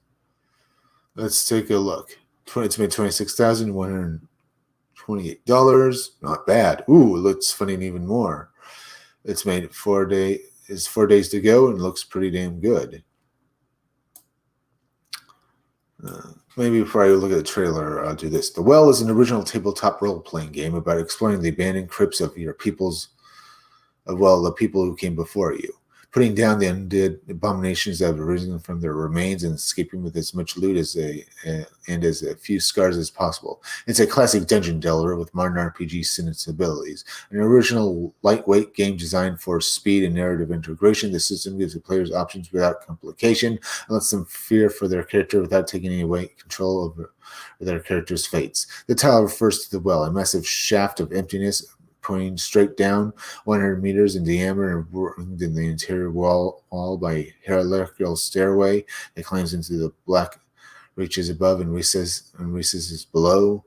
Let's take a look. It's made $26,128. Not bad. Ooh, it looks funny and even more. It's made 4 days to go and looks pretty damn good. Maybe before I look at the trailer, I'll do this. The Well is an original tabletop role-playing game about exploring the abandoned crypts of your people's, the people who came before you, putting down the undead abominations that have arisen from their remains and escaping with as much loot and as few scars as possible. It's a classic dungeon delver with modern RPG sensibilities. An original lightweight game designed for speed and narrative integration. The system gives the players options without complication and lets them fear for their character without taking away control over their character's fates. The title refers to the Well, a massive shaft of emptiness pointing straight down 100 meters in diameter and formed in the interior wall by a hierarchical stairway that climbs into the black reaches above and recesses below.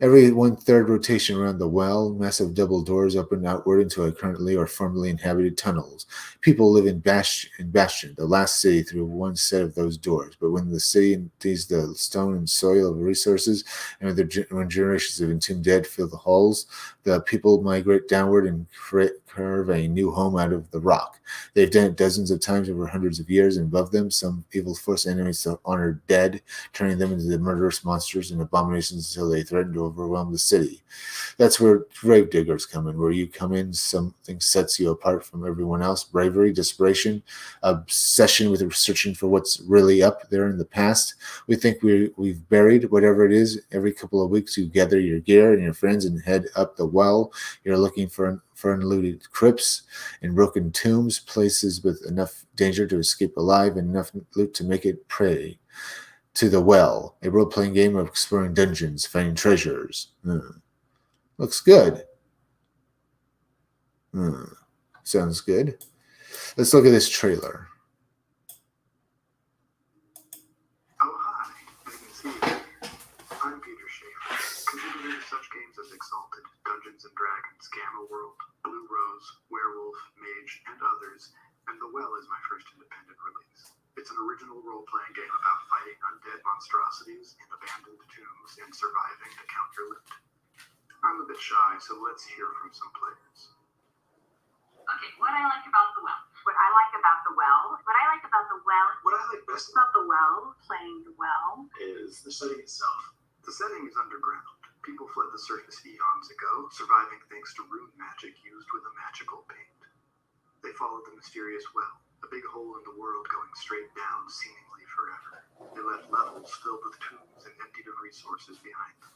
Every 1/3 rotation around the well, massive double doors open outward into currently or formerly inhabited tunnels. People live in Bastion, the last city, through one set of those doors. But when the city empties the stone and soil of resources, and when generations of entombed dead fill the halls, the people migrate downward and carve a new home out of the rock. They've done it dozens of times over hundreds of years, and above them, some evil force enemies to honor dead, turning them into the murderous monsters and abominations until they threaten to overwhelm the city. That's where Gravediggers come in. Where you come in, something sets you apart from everyone else. Bravery, desperation, obsession with searching for what's really up there in the past. We think we've buried whatever it is. Every couple of weeks, you gather your gear and your friends and head up the well. You're looking for unlooted crypts and broken tombs, places with enough danger to escape alive and enough loot to make it prey to the Well, a role-playing game of exploring dungeons, finding treasures. Looks good. Sounds good. Let's look at this trailer. Oh, hi. I can see you there. I'm Peter Schaefer, contributor to such games as Exalted, Dungeons & Dragons, Gamma World, Blue Rose, Werewolf, Mage, and others, and The Well is my first independent release. It's an original role-playing game about fighting undead monstrosities in abandoned tombs and surviving to count your loot. I'm a bit shy, so let's hear from some players. Okay, what I like about the well. What I like about the well. What I like about the well. What I like best About the well, playing the well. is the setting itself. The setting is underground. People fled the surface eons ago, surviving thanks to rune magic used with a magical paint. They followed the mysterious well, a big hole in the world going straight down seemingly forever. They left levels filled with tombs and emptied of resources behind them.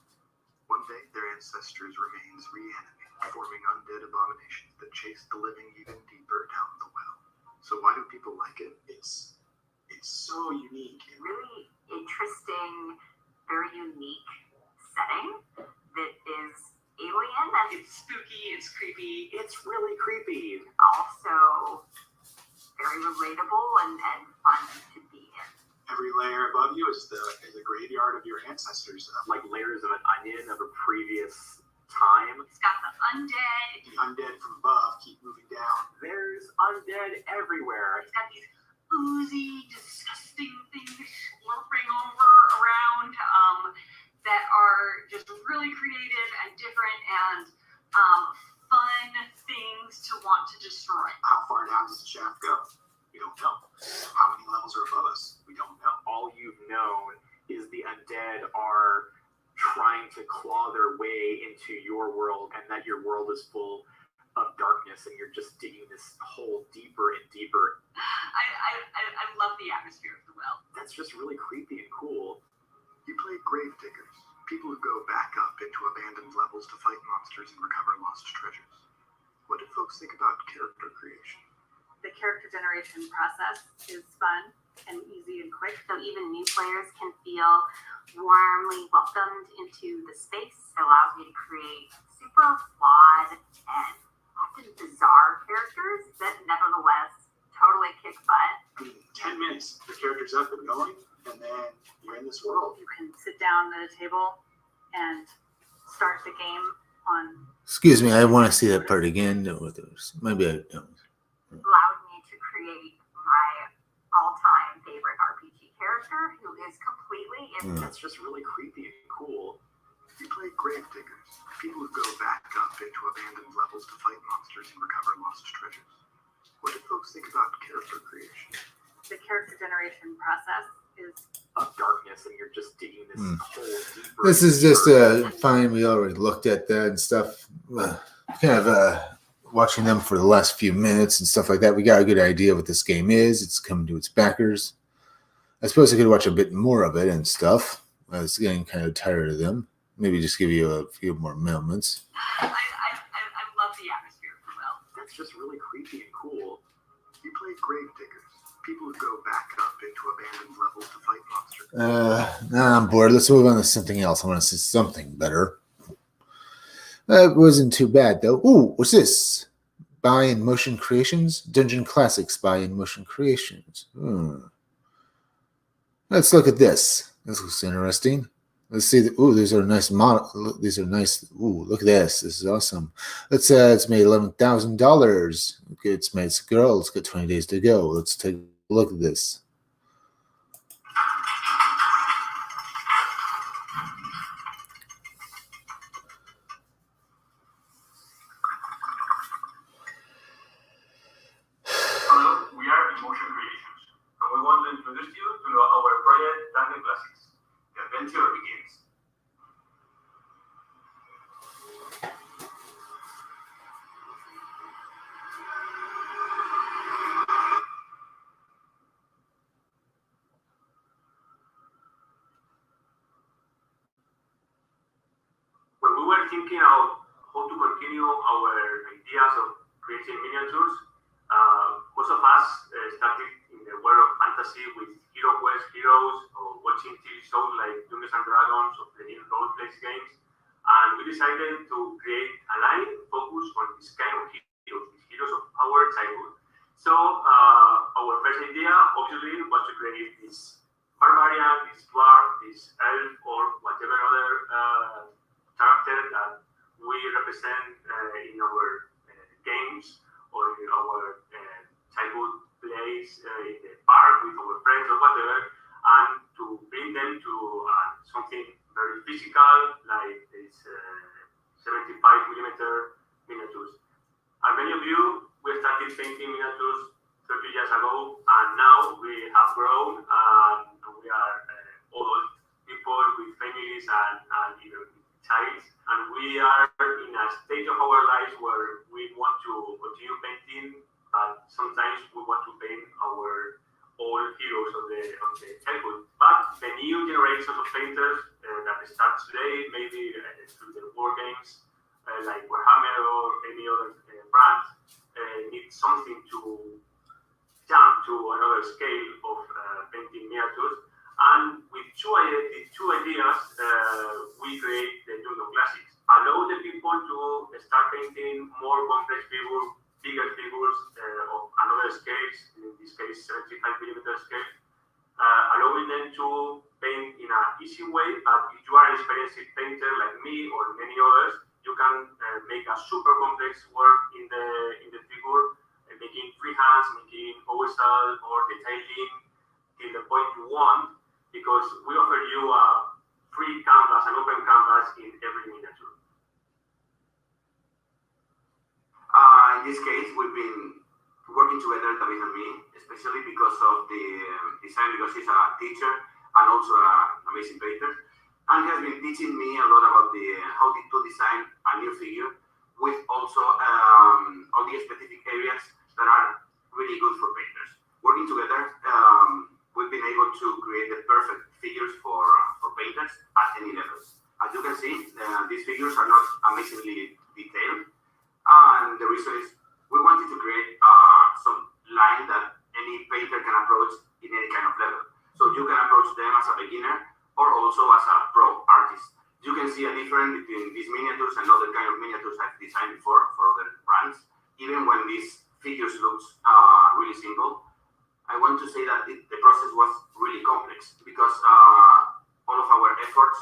One day, their ancestors' remains reanimated, forming undead abominations that chased the living even deeper down the well. So why do people like it? It's so unique. Really interesting, very unique setting that is alien and It's spooky, it's creepy, it's really creepy. also very relatable and fun to be in. Every layer above you is a graveyard of your ancestors. Like layers of an onion of a previous time. It's got the undead, The undead from above keep moving down. There's undead everywhere. it's got these oozy, disgusting things slurping around that are just really creative and different and fun things to want to destroy. How far down does the shaft go? We don't know. How many levels are above us? We don't know. All you've known is the undead are trying to claw their way into your world, and that your world is full of darkness, and you're just digging this hole deeper and deeper. I love the atmosphere of the well. That's just really creepy and cool. You play Gravediggers, people who go back up into abandoned levels to fight monsters and recover lost treasures. What do folks think about character creation? The character generation process is fun and easy and quick. So even new players can feel warmly welcomed into the space. It allows me to create super flawed and often bizarre characters that nevertheless totally kick butt. I mean, 10 minutes, the character's up and going, and then you're in this world. You can sit down at a table and start the game on. Excuse me, I want to see that part again. Maybe I don't. Allowed me to create my all-time favorite RPG character who is completely That's just really creepy and cool. You play Gravediggers, people who go back up into abandoned levels to fight monsters and recover lost treasures. What do folks think about character creation? The character generation process is of darkness, and you're just digging this hole deeper. This and is just deeper. fine. We already looked at that and stuff. Kind of watching them for the last few minutes and stuff like that. We got a good idea what this game is. It's coming to its backers. I suppose I could watch a bit more of it and stuff. I was getting kind of tired of them. Maybe just give you a few more moments. I love the atmosphere for Will. That's just really creepy and cool. You play grave diggers. People who go back up into abandoned levels to fight monsters. Nah, I'm bored. Let's move on to something else. I want to see something better. That wasn't too bad, though. Ooh, what's this? By In Motion Creations? Dungeon Classics by In Motion Creations. Let's look at this. This looks interesting. Let's see. Ooh, these are nice model. These are nice. Ooh, look at this. This is awesome. Let's. It's made $11,000. It's made. It's a girl. It's got 20 days to go. Let's take a look at this. Hello, we are In Motion Creations, and we want to introduce you to our project Dungeon Classics. The adventure begins. When we were thinking of how to continue our ideas of creating miniatures, most of us started in the world of fantasy with Hero Quest heroes or watching TV shows like Dungeons and Dragons or playing role-play games. And we decided to create a line focused on this kind of heroes, these heroes of our childhood. So our first idea, obviously, was to create this barbarian, this dwarf, this elf, or whatever other character that we represent in our games or in our childhood plays in the park with our friends or whatever, and to bring them to something very physical like this 75mm miniatures. And many of you, we started painting miniatures 30 years ago, and now we have grown and we are adult people with families and even child, and we are in a stage of our lives where we want to continue painting, but sometimes we want to paint our old heroes of the childhood. But the new generation of painters that starts today, maybe through the war games like Warhammer or any other brand, need something to jump to another scale of painting miniatures. And with two ideas, we create the Dungeon Classics. Allow the people to start painting more complex figures, bigger figures of another scales, in this case 75mm scale, allowing them to paint in an easy way. But if you are an experienced painter like me or many others, you can make a super complex work in the figure, making freehands, making OSL or detailing till the point you want, because we offer you a free canvas, an open canvas in every miniature. In this case, we've been working together, David and me, especially because of the design, because he's a teacher and also an amazing painter. And he has been teaching me a lot about how to design a new figure with also all the specific areas that are really good for painters. Working together, we've been able to create the perfect figures for painters at any level. As you can see, these figures are not amazingly detailed. And the reason is we wanted to create some line that any painter can approach in any kind of level. So you can approach them as a beginner or also as a pro artist. You can see a difference between these miniatures and other kind of miniatures I've designed before for other brands. Even when these figures looks really simple, I want to say that the process was really complex because all of our efforts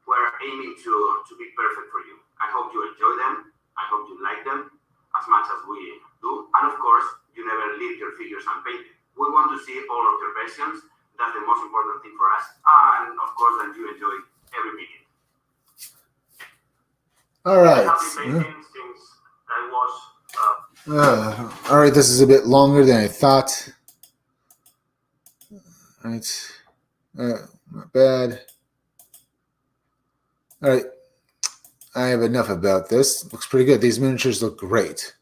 were aiming to be perfect for you. I hope you enjoy them. I hope you like them as much as we do. And of course, you never leave your figures unpainted. We want to see all of your versions. That's the most important thing for us. And of course, that you enjoy every minute. All right. I have been painting since I was All right, this is a bit longer than I thought. All right. Not bad. All right. I have enough about this. Looks pretty good. These miniatures look great.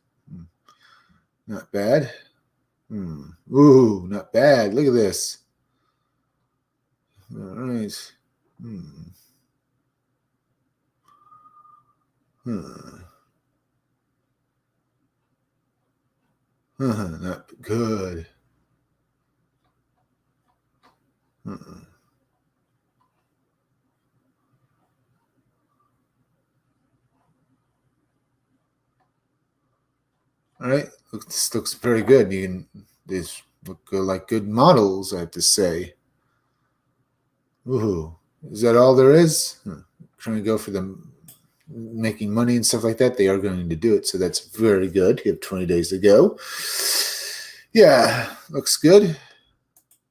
Not bad. Ooh, not bad. Look at this. All right. Not good. All right, this looks very good. These look like good models, I have to say. Ooh, is that all there is? Trying to go for them making money and stuff like that. They are going to do it, so that's very good. You have 20 days to go. Yeah, looks good.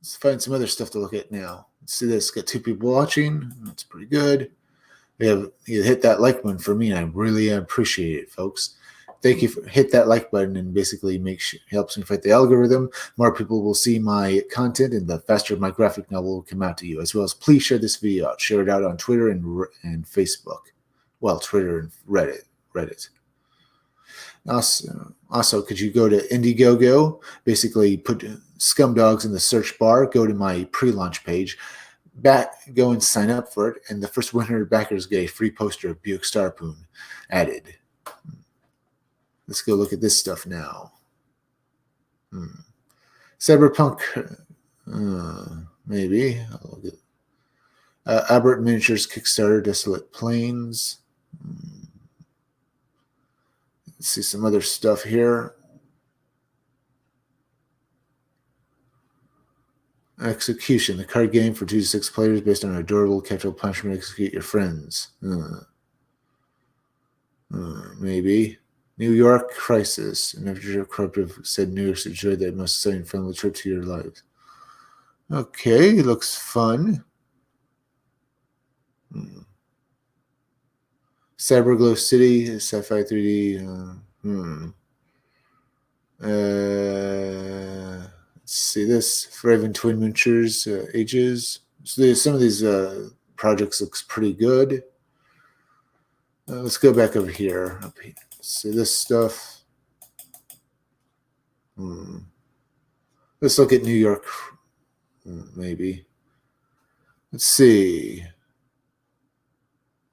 Let's find some other stuff to look at now. Let's see this. Got 2 people watching. That's pretty good. You hit that like button for me, and I really appreciate it, folks. Thank you for hit that like button and basically helps me fight the algorithm. More people will see my content, and the faster my graphic novel will come out to you. As well as, please share this video out. Share it out on Twitter and Facebook. Well, Twitter and Reddit. Also, could you go to Indiegogo? Basically, put Scumdogs in the search bar. Go to my pre-launch page. Go and sign up for it, and the first 100 backers get a free poster of Buick Starpoon added. Let's go look at this stuff now. Cyberpunk, maybe. I'll look at Albert Miniatures Kickstarter, Desolate Plains. Let's see some other stuff here. Execution, the card game for 2 to 6 players based on adorable capital punishment. Execute your friends. Maybe. New York Crisis. An Avenger Corruptive said New York's a joy that must sign friendly trip to your lives. Okay, looks fun. Cyberglow City, sci-fi 3D. Let's see this. Raven Twin Miniatures, Ages. So some of these projects looks pretty good. Let's go back over here. See this stuff. Let's look at New York, maybe. Let's see.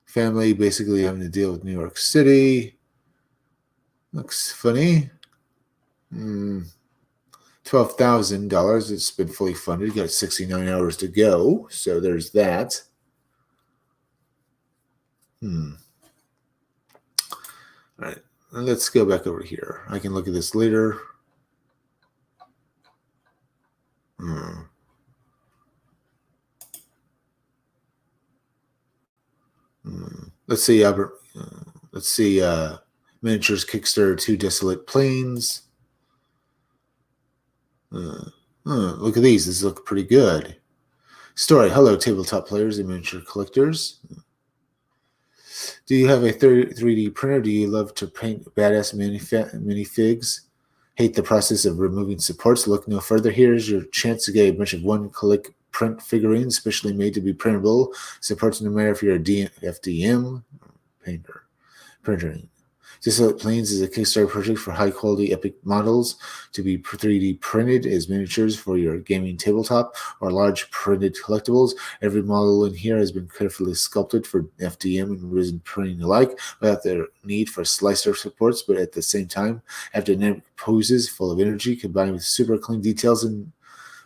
Family basically having to deal with New York City. Looks funny. $12,000. It's been fully funded. Got 69 hours to go. So there's that. All right. Let's go back over here. I can look at this later. Let's see, Albert. Let's see. Miniatures Kickstarter 2 Desolate Plains. Look at these. These look pretty good. Story. Hello, tabletop players and miniature collectors. Do you have a 3D printer? Do you love to paint badass minifigs? Hate the process of removing supports? Look no further. Here's your chance to get a bunch of one-click print figurines, specially made to be printable. Supports no matter if you're a FDM painter. Printing. Desolate Plains is a Kickstarter project for high-quality epic models to be 3D printed as miniatures for your gaming tabletop or large printed collectibles. Every model in here has been carefully sculpted for FDM and resin printing alike, without the need for slicer supports, but at the same time have dynamic poses full of energy combined with super clean details and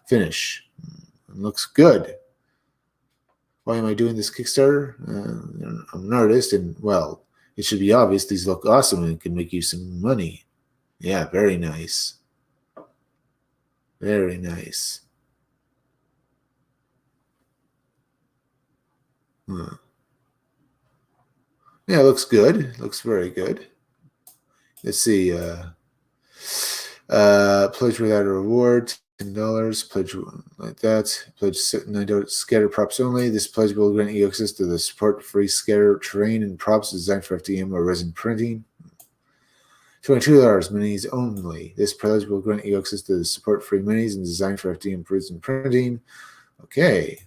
finish. It looks good. Why am I doing this Kickstarter? I'm an artist, and, well, it should be obvious these look awesome and can make you some money. Yeah, very nice. Very nice. Yeah, it looks good. Looks very good. Let's see. Pledge without a reward. $10. Pledge like that. Pledge $9. Scatter props only. This pledge will grant you access to the support-free scatter terrain and props designed for FDM or resin printing. $22. Minis only. This pledge will grant you access to the support-free minis and designed for FDM resin printing. Okay.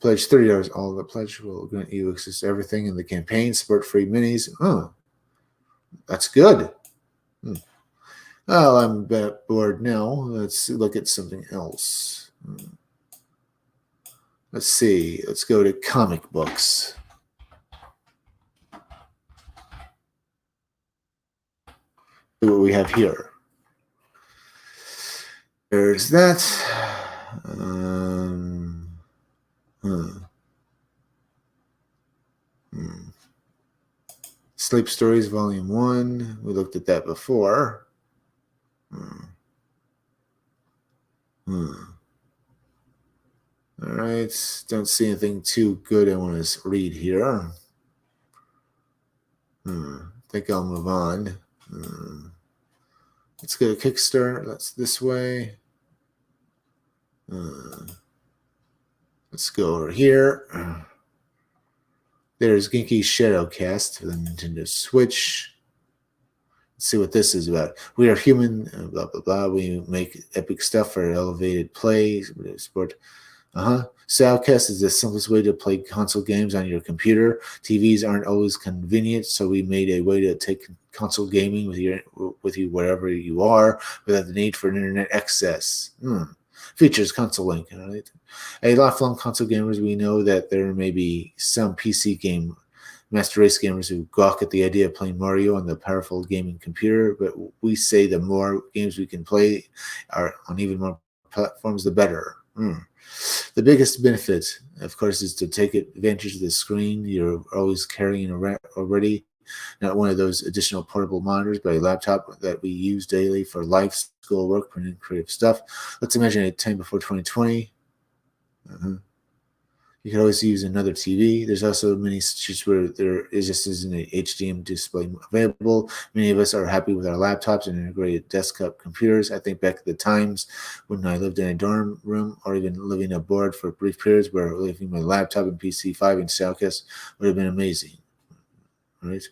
Pledge $30. All the pledge will grant you access to everything in the campaign. Support free minis. Oh, that's good. Well, I'm a bit bored now. Let's look at something else. Let's see. Let's go to comic books. See what we have here. There's that. Sleep Stories Volume 1. We looked at that before. All right. Don't see anything too good I want to read here. I think I'll move on. Let's go to Kickstarter. That's this way. Let's go over here. There's Genki Shadowcast for the Nintendo Switch. Let's see what this is about. We are human, blah, blah, blah. We make epic stuff for elevated play, sport. Shadowcast is the simplest way to play console games on your computer. TVs aren't always convenient, so we made a way to take console gaming with you wherever you are without the need for internet access. Features console link. Right? A lifelong console gamers, we know that there may be some PC game master race gamers who gawk at the idea of playing Mario on the powerful gaming computer, but we say the more games we can play are on even more platforms, the better. The biggest benefit, of course, is to take advantage of the screen you're always carrying already. Not one of those additional portable monitors, but a laptop that we use daily for life, school, work, printing, creative stuff. Let's imagine a time before 2020. You could always use another TV. There's also many situations where there just isn't an HDMI display available. Many of us are happy with our laptops and integrated desktop computers. I think back to the times when I lived in a dorm room or even living abroad for brief periods where leaving my laptop and PC 5-inch Soundcast would have been amazing. Right?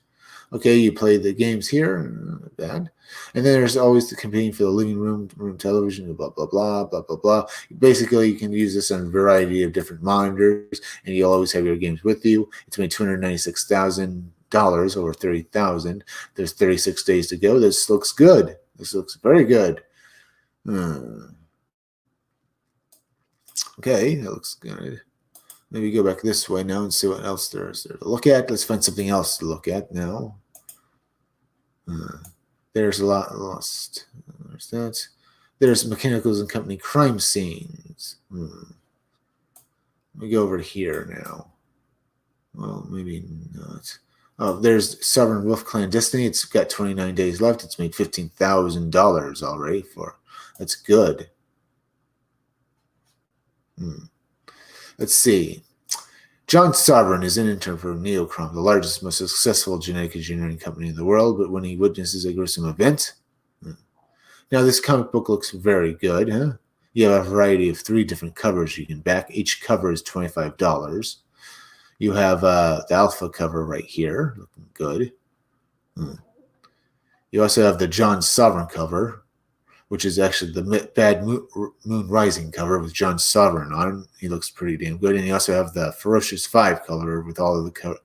Okay, you play the games here, not bad. And then there's always the competing for the living room television, blah, blah, blah, blah, blah, blah. Basically, you can use this on a variety of different monitors, and you'll always have your games with you. It's made $296,000 over $30,000. There's 36 days to go. This looks good. This looks very good. Okay, that looks good. Maybe go back this way now and see what else there is there to look at. Let's find something else to look at now. There's a lot lost. There's that. There's Mechanicals and Company crime scenes. Let me go over to here now. Well, maybe not. Oh, there's Sovereign Wolf Clandestiny. It's got 29 days left. It's made $15,000 already for. That's good. Let's see. John Sovereign is an intern for Neochrome, the largest, most successful genetic engineering company in the world, but when he witnesses a gruesome event... Now, this comic book looks very good. You have a variety of 3 different covers you can back. Each cover is $25. You have the alpha cover right here, looking good. You also have the John Sovereign cover, which is actually the Bad Moon Rising cover with John Sovereign on it. He looks pretty damn good. And you also have the Ferocious 5 color with all of the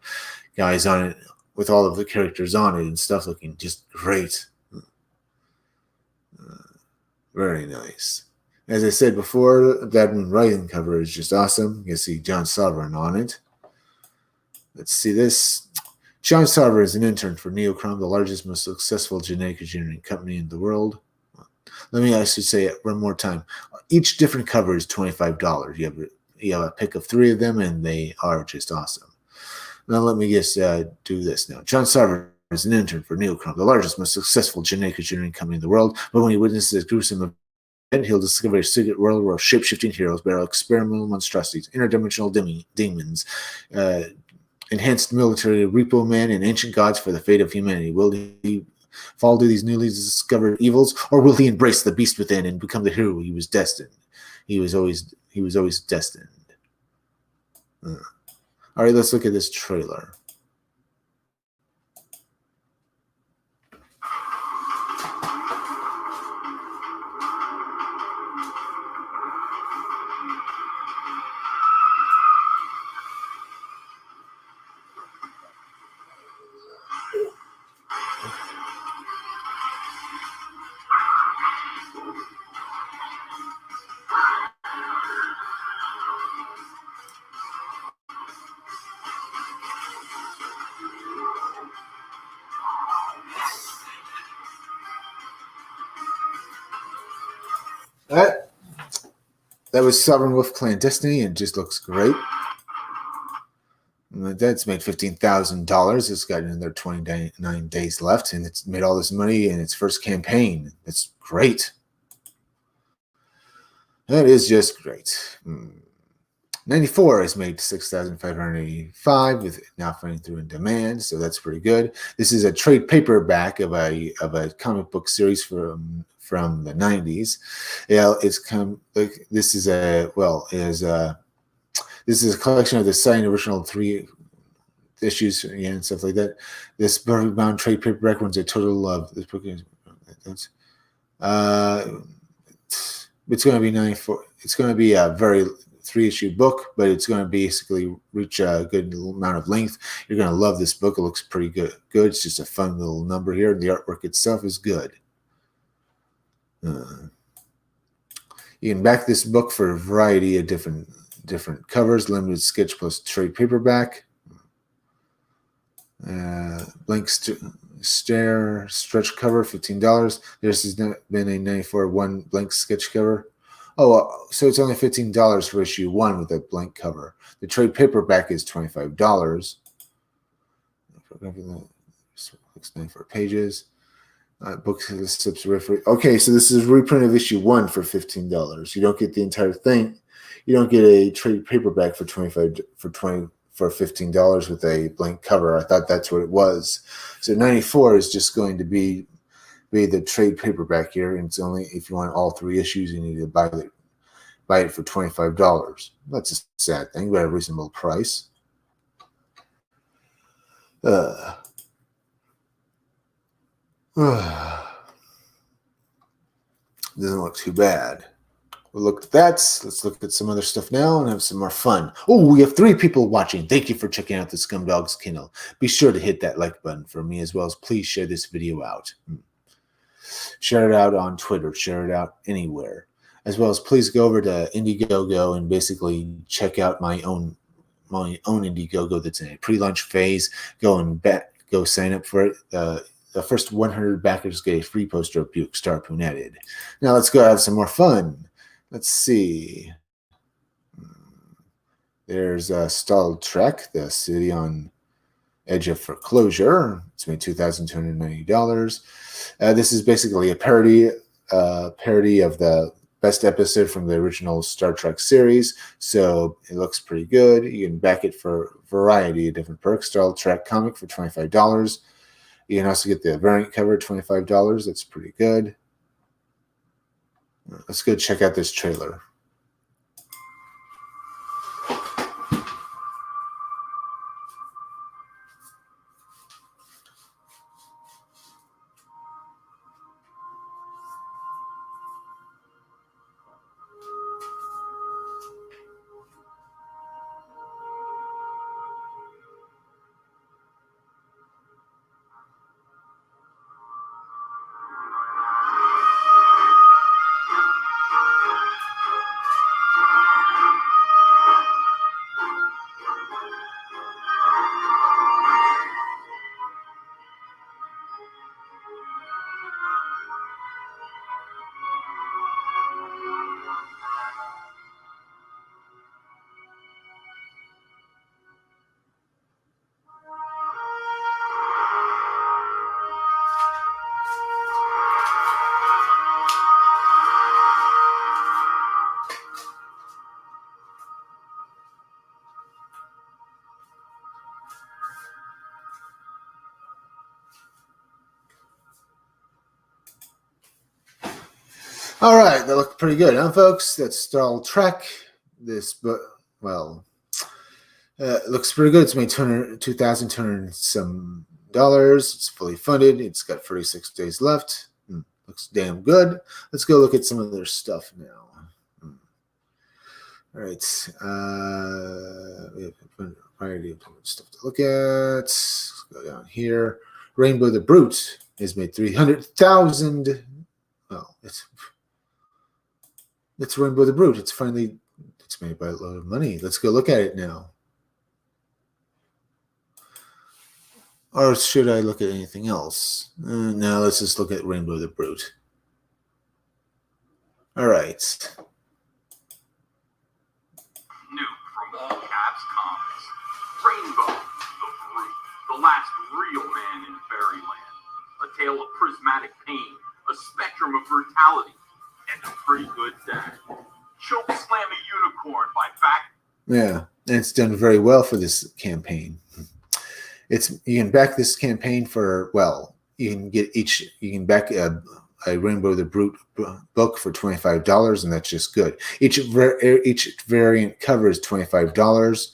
guys on it, with all of the characters on it and stuff, looking just great. Very nice. As I said before, the Bad Moon Rising cover is just awesome. You can see John Sovereign on it. Let's see this. John Sovereign is an intern for Neochrome, the largest, most successful genetic engineering company in the world. Let me actually say it one more time. Each different cover is $25. You have a pick of 3 of them, and they are just awesome. Now let me just do this now. John Sovereign is an intern for Neochrome, the largest, most successful genetic engineering company in the world. But when he witnesses a gruesome event, he'll discover a secret world where shape-shifting heroes battle experimental monstrosities, interdimensional demons, enhanced military repo man, and ancient gods for the fate of humanity. Will he fall to these newly discovered evils, or will he embrace the beast within and become the hero he was destined? He was always destined. All right, let's look at this trailer. That was Sovereign Wolf Clan Destiny, and it just looks great. That's made $15,000. It's got another 29 days left, and it's made all this money in its first campaign. It's great. That is just great. 94 has made 6,585 with now finding through in demand, so that's pretty good. This is a trade paperback of a comic book series from the 90s. Yeah, this is a collection of the signed original 3 issues and stuff like that. This perfect bound trade paperback runs a total of this book is it's going to be 94. It's going to be a very 3-issue book, but it's going to basically reach a good amount of length. You're going to love this book. It looks pretty good. It's just a fun little number here, and the artwork itself is good. You can back this book for a variety of different covers, limited sketch plus trade paperback, blank stare stretch cover, $15. There's been a 94 one blank sketch cover. Oh, so it's only $15 for issue 1 with a blank cover. The trade paperback is $25. Looks 94 pages. Books okay, so this is a reprint of issue 1 for $15. You don't get the entire thing. You don't get a trade paperback for $15 with a blank cover. I thought that's what it was. So 94 is just going to be the trade paperback here, and it's only if you want all 3 issues, you need to buy it for $25. That's a sad thing, but at a reasonable price. Doesn't look too bad. We'll look at that. Let's look at some other stuff now and have some more fun. Oh, we have 3 people watching. Thank you for checking out the Scumdogs Kindle. Be sure to hit that like button for me, as well as please share this video out. Share it out on Twitter. Share it out anywhere. As well as please go over to Indiegogo and basically check out my own Indiegogo that's in a pre-launch phase. Go sign up for it. The first 100 backers get a free poster of Buick Starpoon added. Now let's go have some more fun. Let's see. There's Stalled Trek, the city on edge of foreclosure. It's made $2,290. This is basically a parody of the best episode from the original Star Trek series, so it looks pretty good. You can back it for a variety of different perks. Stalled Trek comic for $25. You can also get the variant cover at $25. That's pretty good. Let's go check out this trailer. All right, that looked pretty good, huh, folks? That's Stalled Trek. This book, well, it looks pretty good. It's made $2,200 some dollars. It's fully funded. It's got 46 days left. Looks damn good. Let's go look at some of their stuff now. All right, we have a variety of different stuff to look at. Let's go down here. Rainbow the Brute has made 300,000. Well, it's Rainbow the Brute. It's made by a lot of money. Let's go look at it now. Or should I look at anything else? No, let's just look at Rainbow the Brute. All right. New from All Caps Comics. Rainbow, the Brute, the last real man in Fairyland. A tale of prismatic pain, a spectrum of brutality, and a pretty good dad. Choke Slam a Unicorn by back. Yeah, and it's done very well for this campaign. You can back this campaign for, well, you can back a Rainbow the Brute book for $25, and that's just good. Each variant cover is $25,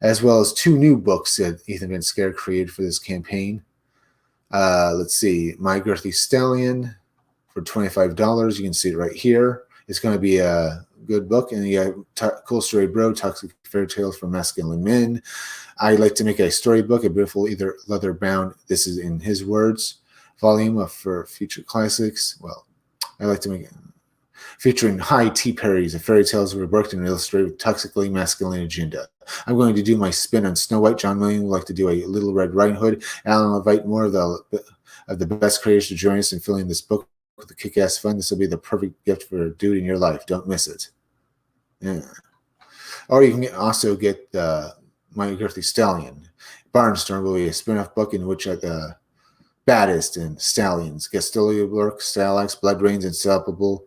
as well as 2 new books that Ethan Van Sciver created for this campaign. Let's see, My Girthy Stallion for $25. You can see it right here. It's going to be a good book. And you got Cool Story Bro, Toxic Fairy Tales for Masculine Men. I like to make a storybook, a beautiful either leather-bound, this is in his words, volume for future classics. Well, I like to make it featuring high tea parodies of fairy tales reworked and illustrated with toxically masculine agenda. I'm going to do my spin on Snow White. John Williams would like to do a Little Red Riding Hood. Alan will invite more of the best creators to join us in filling this book with the kick-ass fun. This will be the perfect gift for a dude in your life. Don't miss it. Yeah. Or you can also get My Girthy Stallion. Barnstorm will be a spin-off book in which the baddest and stallions, Gastilia Lurk, Stalax, Blood Rains, Unstoppable,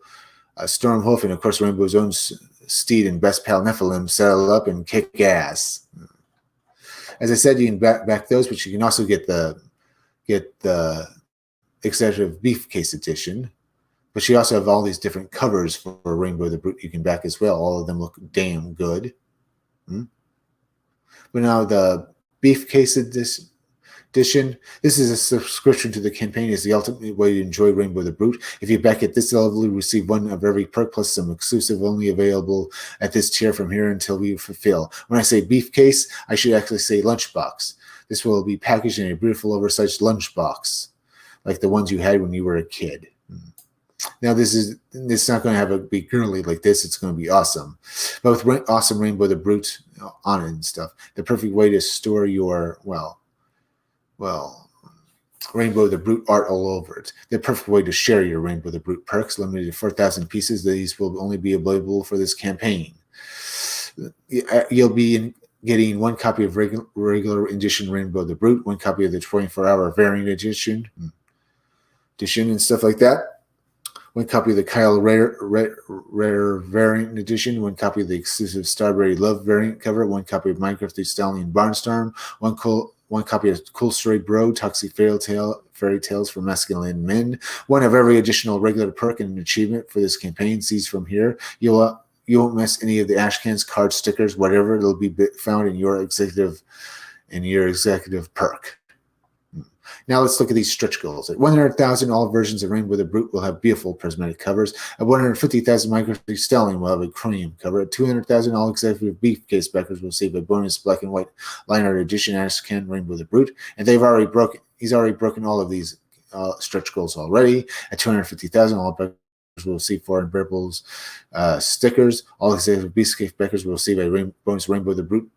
Stormhoof, and of course Rainbow's own steed and best pal Nephilim settle up and kick ass. As I said, you can back those, but you can also get the Executive Beefcase edition. But you also have all these different covers for Rainbow the Brute you can back as well. All of them look damn good. But now the Beefcase edition, this is a subscription to the campaign. Is the ultimate way to enjoy Rainbow the Brute. If you back at this level, you receive 1 of every perk plus some exclusive only available at this tier from here until we fulfill. When I say Beefcase, I should actually say lunchbox. This will be packaged in a beautiful oversized lunchbox, like the ones you had when you were a kid. Now it's not going to be girly like this. It's going to be awesome, but with awesome Rainbow the Brute on it and stuff. The perfect way to store your Rainbow the Brute art all over it. The perfect way to share your Rainbow the Brute perks, limited to 4,000 pieces. These will only be available for this campaign. You'll be getting 1 copy of regular edition Rainbow the Brute, 1 copy of the 24-hour variant edition and stuff like that. 1 copy of the Kyle Rare variant edition, 1 copy of the exclusive Starberry Love variant cover, 1 copy of My Girthy Stallion Barnstorm, 1 copy of Cool Story Bro, Toxic Fairy Tales for Masculine Men, 1 of every additional regular perk and achievement for this campaign. Sees from here. You won't miss any of the ash cans, cards, stickers, whatever. It'll be found in your executive perk. Now let's look at these stretch goals. At 100,000, all versions of Rainbow the Brute will have beautiful prismatic covers. At 150,000, My Girthy Stallion will have a chromium cover. At 200,000, all executive Beefcase backers will receive a bonus black and white line art edition as can Rainbow the Brute. And he's already broken all of these stretch goals already. At 250,000, all backers will receive 4 Unbearables stickers. All executive Beefcase backers will receive a bonus Rainbow the Brute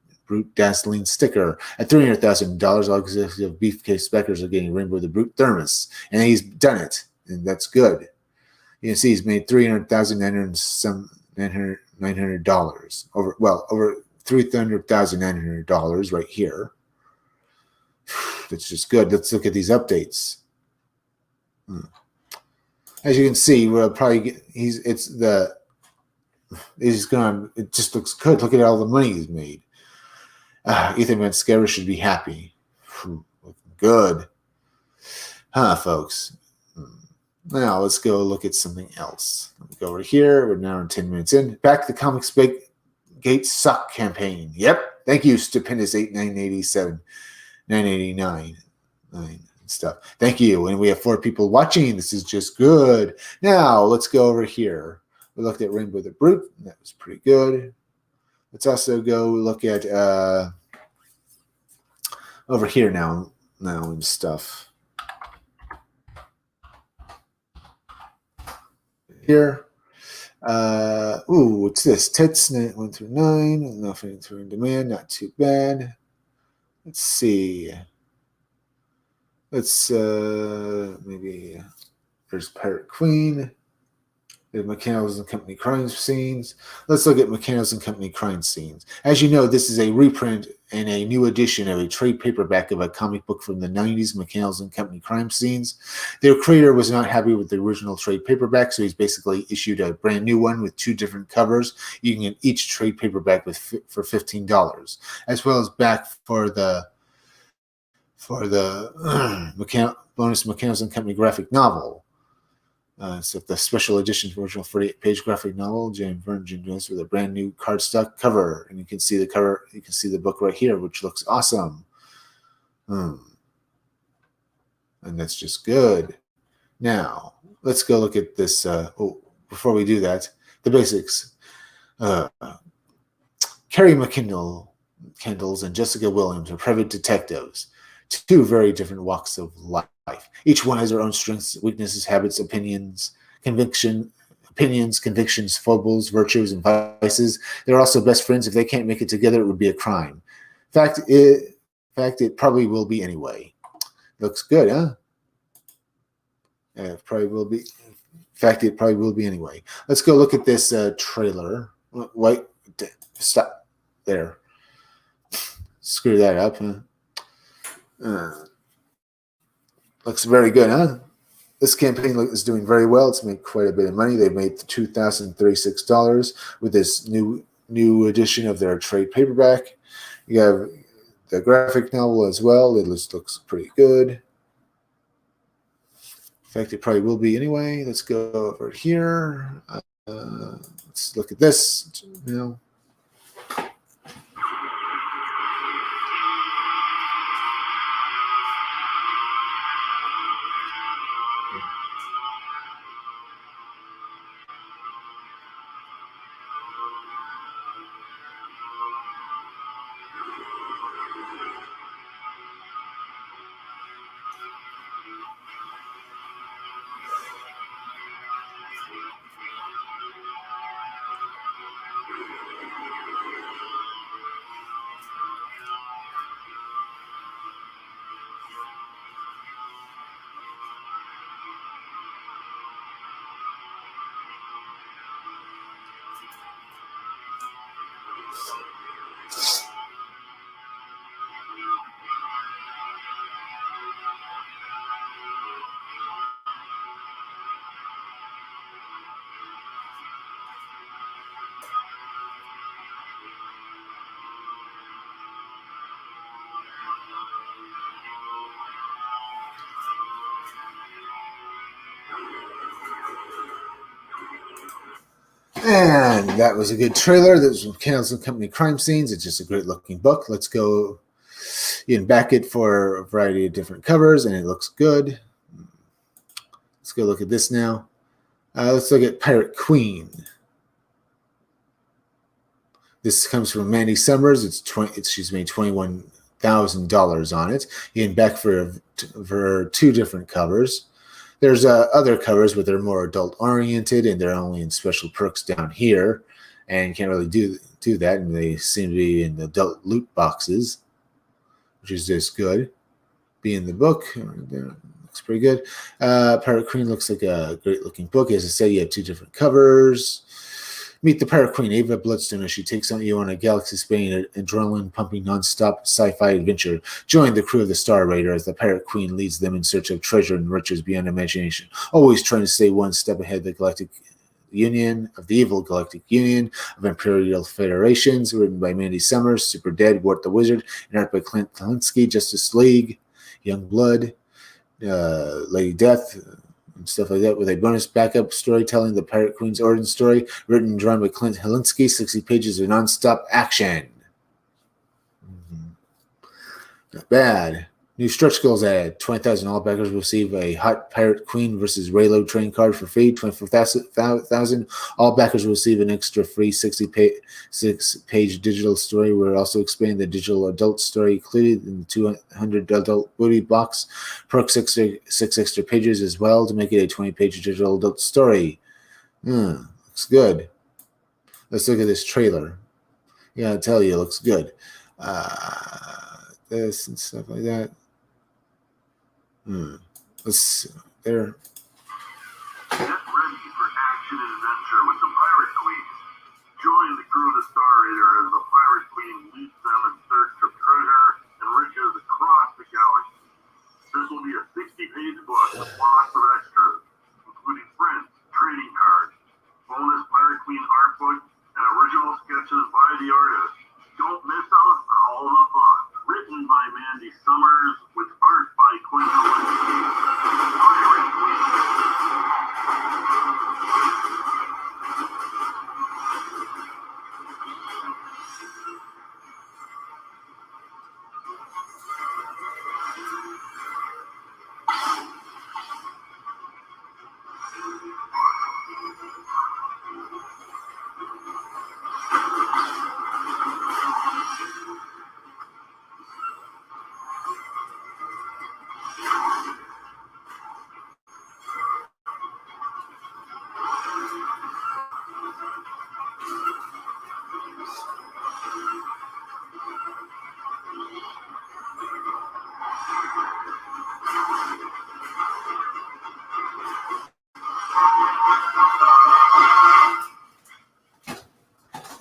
Dazzling sticker. At $300,000, all executive Beefcase backers are getting Rainbow the Brute thermos, and he's done it, and that's good. You can see he's made $900,900 over $300,900 right here. That's just good. Let's look at these updates. As you can see, we'll probably get, it just looks good. Look at all the money he's made. Ethan Van Sciver should be happy. Looking good. Folks? Now let's go look at something else. Let me go over here. We're now 10 minutes in. Back to the Comics Gate Suck campaign. Yep. Thank you, Stupendous 987, 989, and stuff. Thank you. And we have 4 people watching. This is just good. Now let's go over here. We looked at Rainbow the Brute. That was pretty good. Let's also go look at over here now and stuff. Here. What's this? Tits 1 through 9. Nothing through in demand. Not too bad. Let's see. Let's maybe there's Pirate Queen. The McCandles and Company crime scenes. Let's look at McCandles and Company crime scenes. As you know, this is a reprint and a new edition of a trade paperback of a comic book from the 90s, McCandles and Company crime scenes. Their creator was not happy with the original trade paperback, so he's basically issued a brand new one with 2 different covers. You can get each trade paperback for $15, as well as back for the bonus McCandles and Company graphic novel. So the special edition original 48-page graphic novel, Jane Virgin does with a brand new cardstock cover, and you can see the cover. You can see the book right here, which looks awesome. And that's just good. Now let's go look at this. Before we do that, the basics. Carrie McKendall and Jessica Williams are private detectives, 2 very different walks of life. Each one has their own strengths, weaknesses, habits, opinions, convictions, foibles, virtues, and vices. They're also best friends. If they can't make it together, it would be a crime. In fact, it probably will be anyway. Looks good, huh? It probably will be. In fact, it probably will be anyway. Let's go look at this trailer. Wait, stop there. Screw that up, huh? Looks very good, huh? This campaign is doing very well. It's made quite a bit of money. They've made $2,036 with this new edition of their trade paperback. You have the graphic novel as well. It looks pretty good. In fact, it probably will be anyway. Let's go over here. Let's look at this. And that was a good trailer. That was from McCandles and Company crime scenes. It's just a great looking book. Let's go. You can back it for a variety of different covers, and it looks good. Let's go look at this now. Let's look at Pirate Queen. This comes from Mandy Summers. She's made $21,000 on it. You can back for 2 different covers. There's other covers, but they're more adult-oriented, and they're only in special perks down here, and you can't really do that, and they seem to be in adult loot boxes, which is just good. Be in the book. Looks pretty good. Pirate Queen looks like a great-looking book. As I said, you have 2 different covers. Meet the Pirate Queen, Ava Bloodstone, as she takes you on a galaxy-spanning, adrenaline-pumping, non-stop sci-fi adventure. Join the crew of the Star Raider as the Pirate Queen leads them in search of treasure and riches beyond imagination, always trying to stay one step ahead of the evil Galactic Union of Imperial Federations. Written by Mandy Summers, Super Dead, Wart the Wizard, and art by Clint Helinski, Justice League, Young Blood, Lady Death, and stuff like that, with a bonus backup story telling the Pirate Queen's origin story, written and drawn by Clint Helinski, 60 pages of non-stop action. Not bad. New stretch goals ad. 20,000 all backers will receive a Hot Pirate Queen versus Raylo train card for free. 24,000 all backers will receive an extra free 6-page digital story. We're also expanding the digital adult story included in the 200 adult booty box. Perk 6 extra pages as well to make it a 20-page digital adult story. Looks good. Let's look at this trailer. Yeah, I tell you, it looks good. This and stuff like that. Let's there. Get ready for action and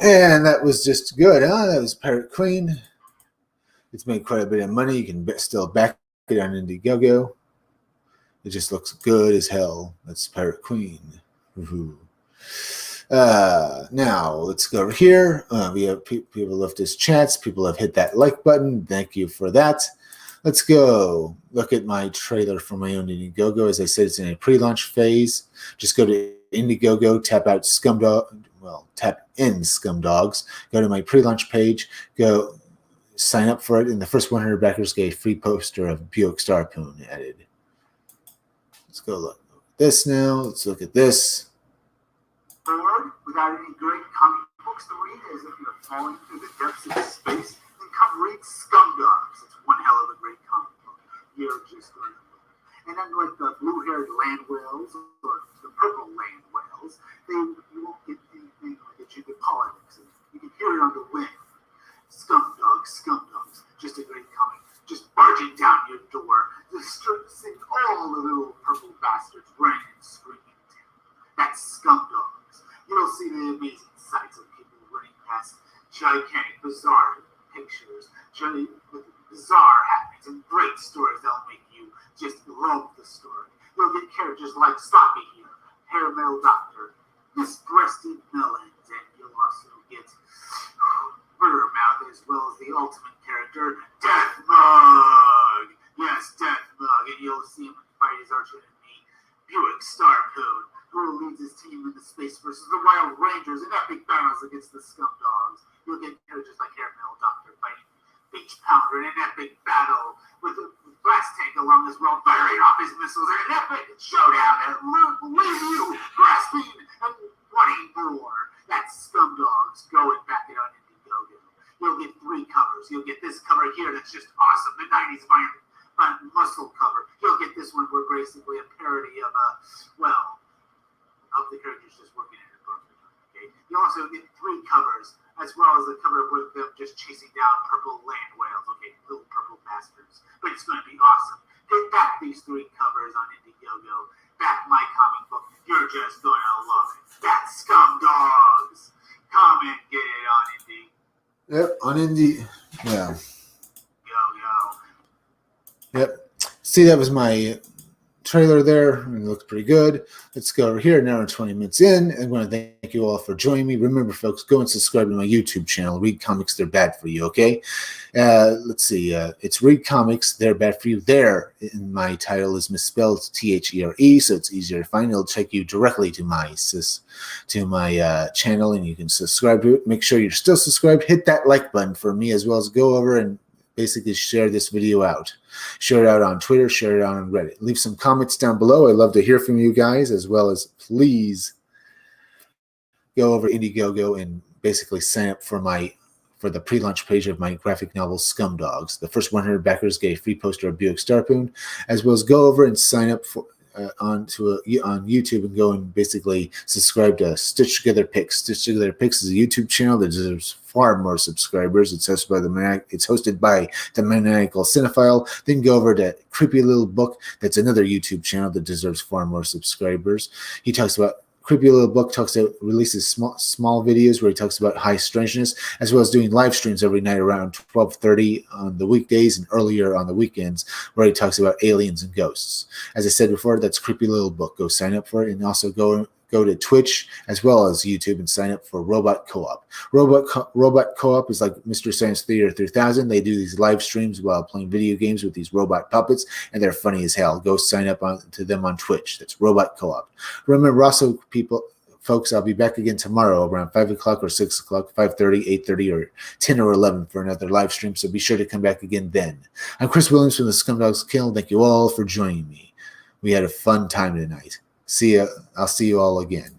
And that was just good, huh? That was Pirate Queen. It's made quite a bit of money. You can still back it on Indiegogo. It just looks good as hell. That's Pirate Queen. Woo-hoo. Now let's go over here. We have people left us chats. People have hit that like button. Thank you for that. Let's go look at my trailer for my own Indiegogo. As I said, it's in a pre-launch phase. Just go to Indiegogo, tap out Scumdog. Well, tap in Scumdogs. Go to my pre-launch page. Go sign up for it, and the first 100 backers get a free poster of Buick Starpoon added. Let's go look at this now. Let's look at this. Bored without any great comic books to read, as if you're falling through the depths of space, then come read Scumdogs. It's one hell of a great comic book. You're just going to love it. And unlike the blue-haired land whales or the purple land whales, you won't get anything like that you can politics. You can hear it on the wind. Scumdogs, just a great comic. Just barging down your door, send all the little purple bastards running and screaming down. That's Scumdogs. You'll see the amazing sights of people running past gigantic, bizarre pictures, bizarre happenings, and great stories that'll make you just love the story. You'll get characters like Sloppy here, Hair Metal Doctor, Miss Breasted Melons, and you'll also get Murder Mouth, as well as the ultimate character, Death Mug. Yes, Death Mug, and you'll see him fight his arch enemy, Buick Starpoon, who leads his team into space versus the Wild Rangers in epic battles against the Scumdogs. You'll get characters like Hair Metal Doctor fighting Beach Pounder in an epic battle with a blast tank along as well, firing off his missiles in an epic showdown that will leave you grasping and wanting more. That's Scumdogs. Go and back it on Indiegogo. You'll get 3 covers. You'll get this cover here that's just awesome, the 90s muscle cover. You'll get this one where basically a parody of the characters just working in a grocery. Okay. You also get 3 covers, as well as a cover with them just chasing down purple land whales. Okay, little purple bastards. But it's going to be awesome. Get back these 3 covers on Indiegogo. Back my comic book. You're just going to love it. That's Scumdogs. Come and get it on Indie. Yep, on Indie. Yeah. Yo. Yep. See, that was my trailer there. It looks pretty good. Let's go over here. Now we're 20 minutes in. I want to thank you all for joining me. Remember, folks, go and subscribe to my YouTube channel. Read Comics, They're Bad for You, okay? Let's see. It's Read Comics, They're Bad for You. There, in my title is misspelled THERE, so it's easier to find. It'll take you directly to my channel, and you can subscribe to it. Make sure you're still subscribed. Hit that like button for me, as well as go over and basically share this video out. Share it out on Twitter, share it out on Reddit. Leave some comments down below. I'd love to hear from you guys, as well as please go over Indiegogo and basically sign up for the pre-launch page of my graphic novel Scumdogs. The first 100 backers get a free poster of Buick Starpoon, as well as go over and sign up for on YouTube and go and basically subscribe to Stitch Together Picks. Stitch Together Picks is a YouTube channel that deserves far more subscribers. It's hosted by the Maniacal Cinephile. Then go over to Creepy Little Book. That's another YouTube channel that deserves far more subscribers. He talks about Creepy Little Book releases small videos where he talks about high strangeness, as well as doing live streams every night around 12:30 on the weekdays and earlier on the weekends, where he talks about aliens and ghosts. As I said before, that's Creepy Little Book. Go sign up for it, and also go to Twitch as well as YouTube and sign up for Robot Co-op. Robot Co-op is like Mr. Science Theater 3000. They do these live streams while playing video games with these robot puppets, and they're funny as hell. Go sign up to them on Twitch. That's Robot Co-op. Remember also, folks, I'll be back again tomorrow around 5 o'clock or 6 o'clock, 5:30, 8:30, or 10 or 11 for another live stream, so be sure to come back again then. I'm Chris Williams from the Scumdogs Kill. Thank you all for joining me. We had a fun time tonight. See ya. I'll see you all again.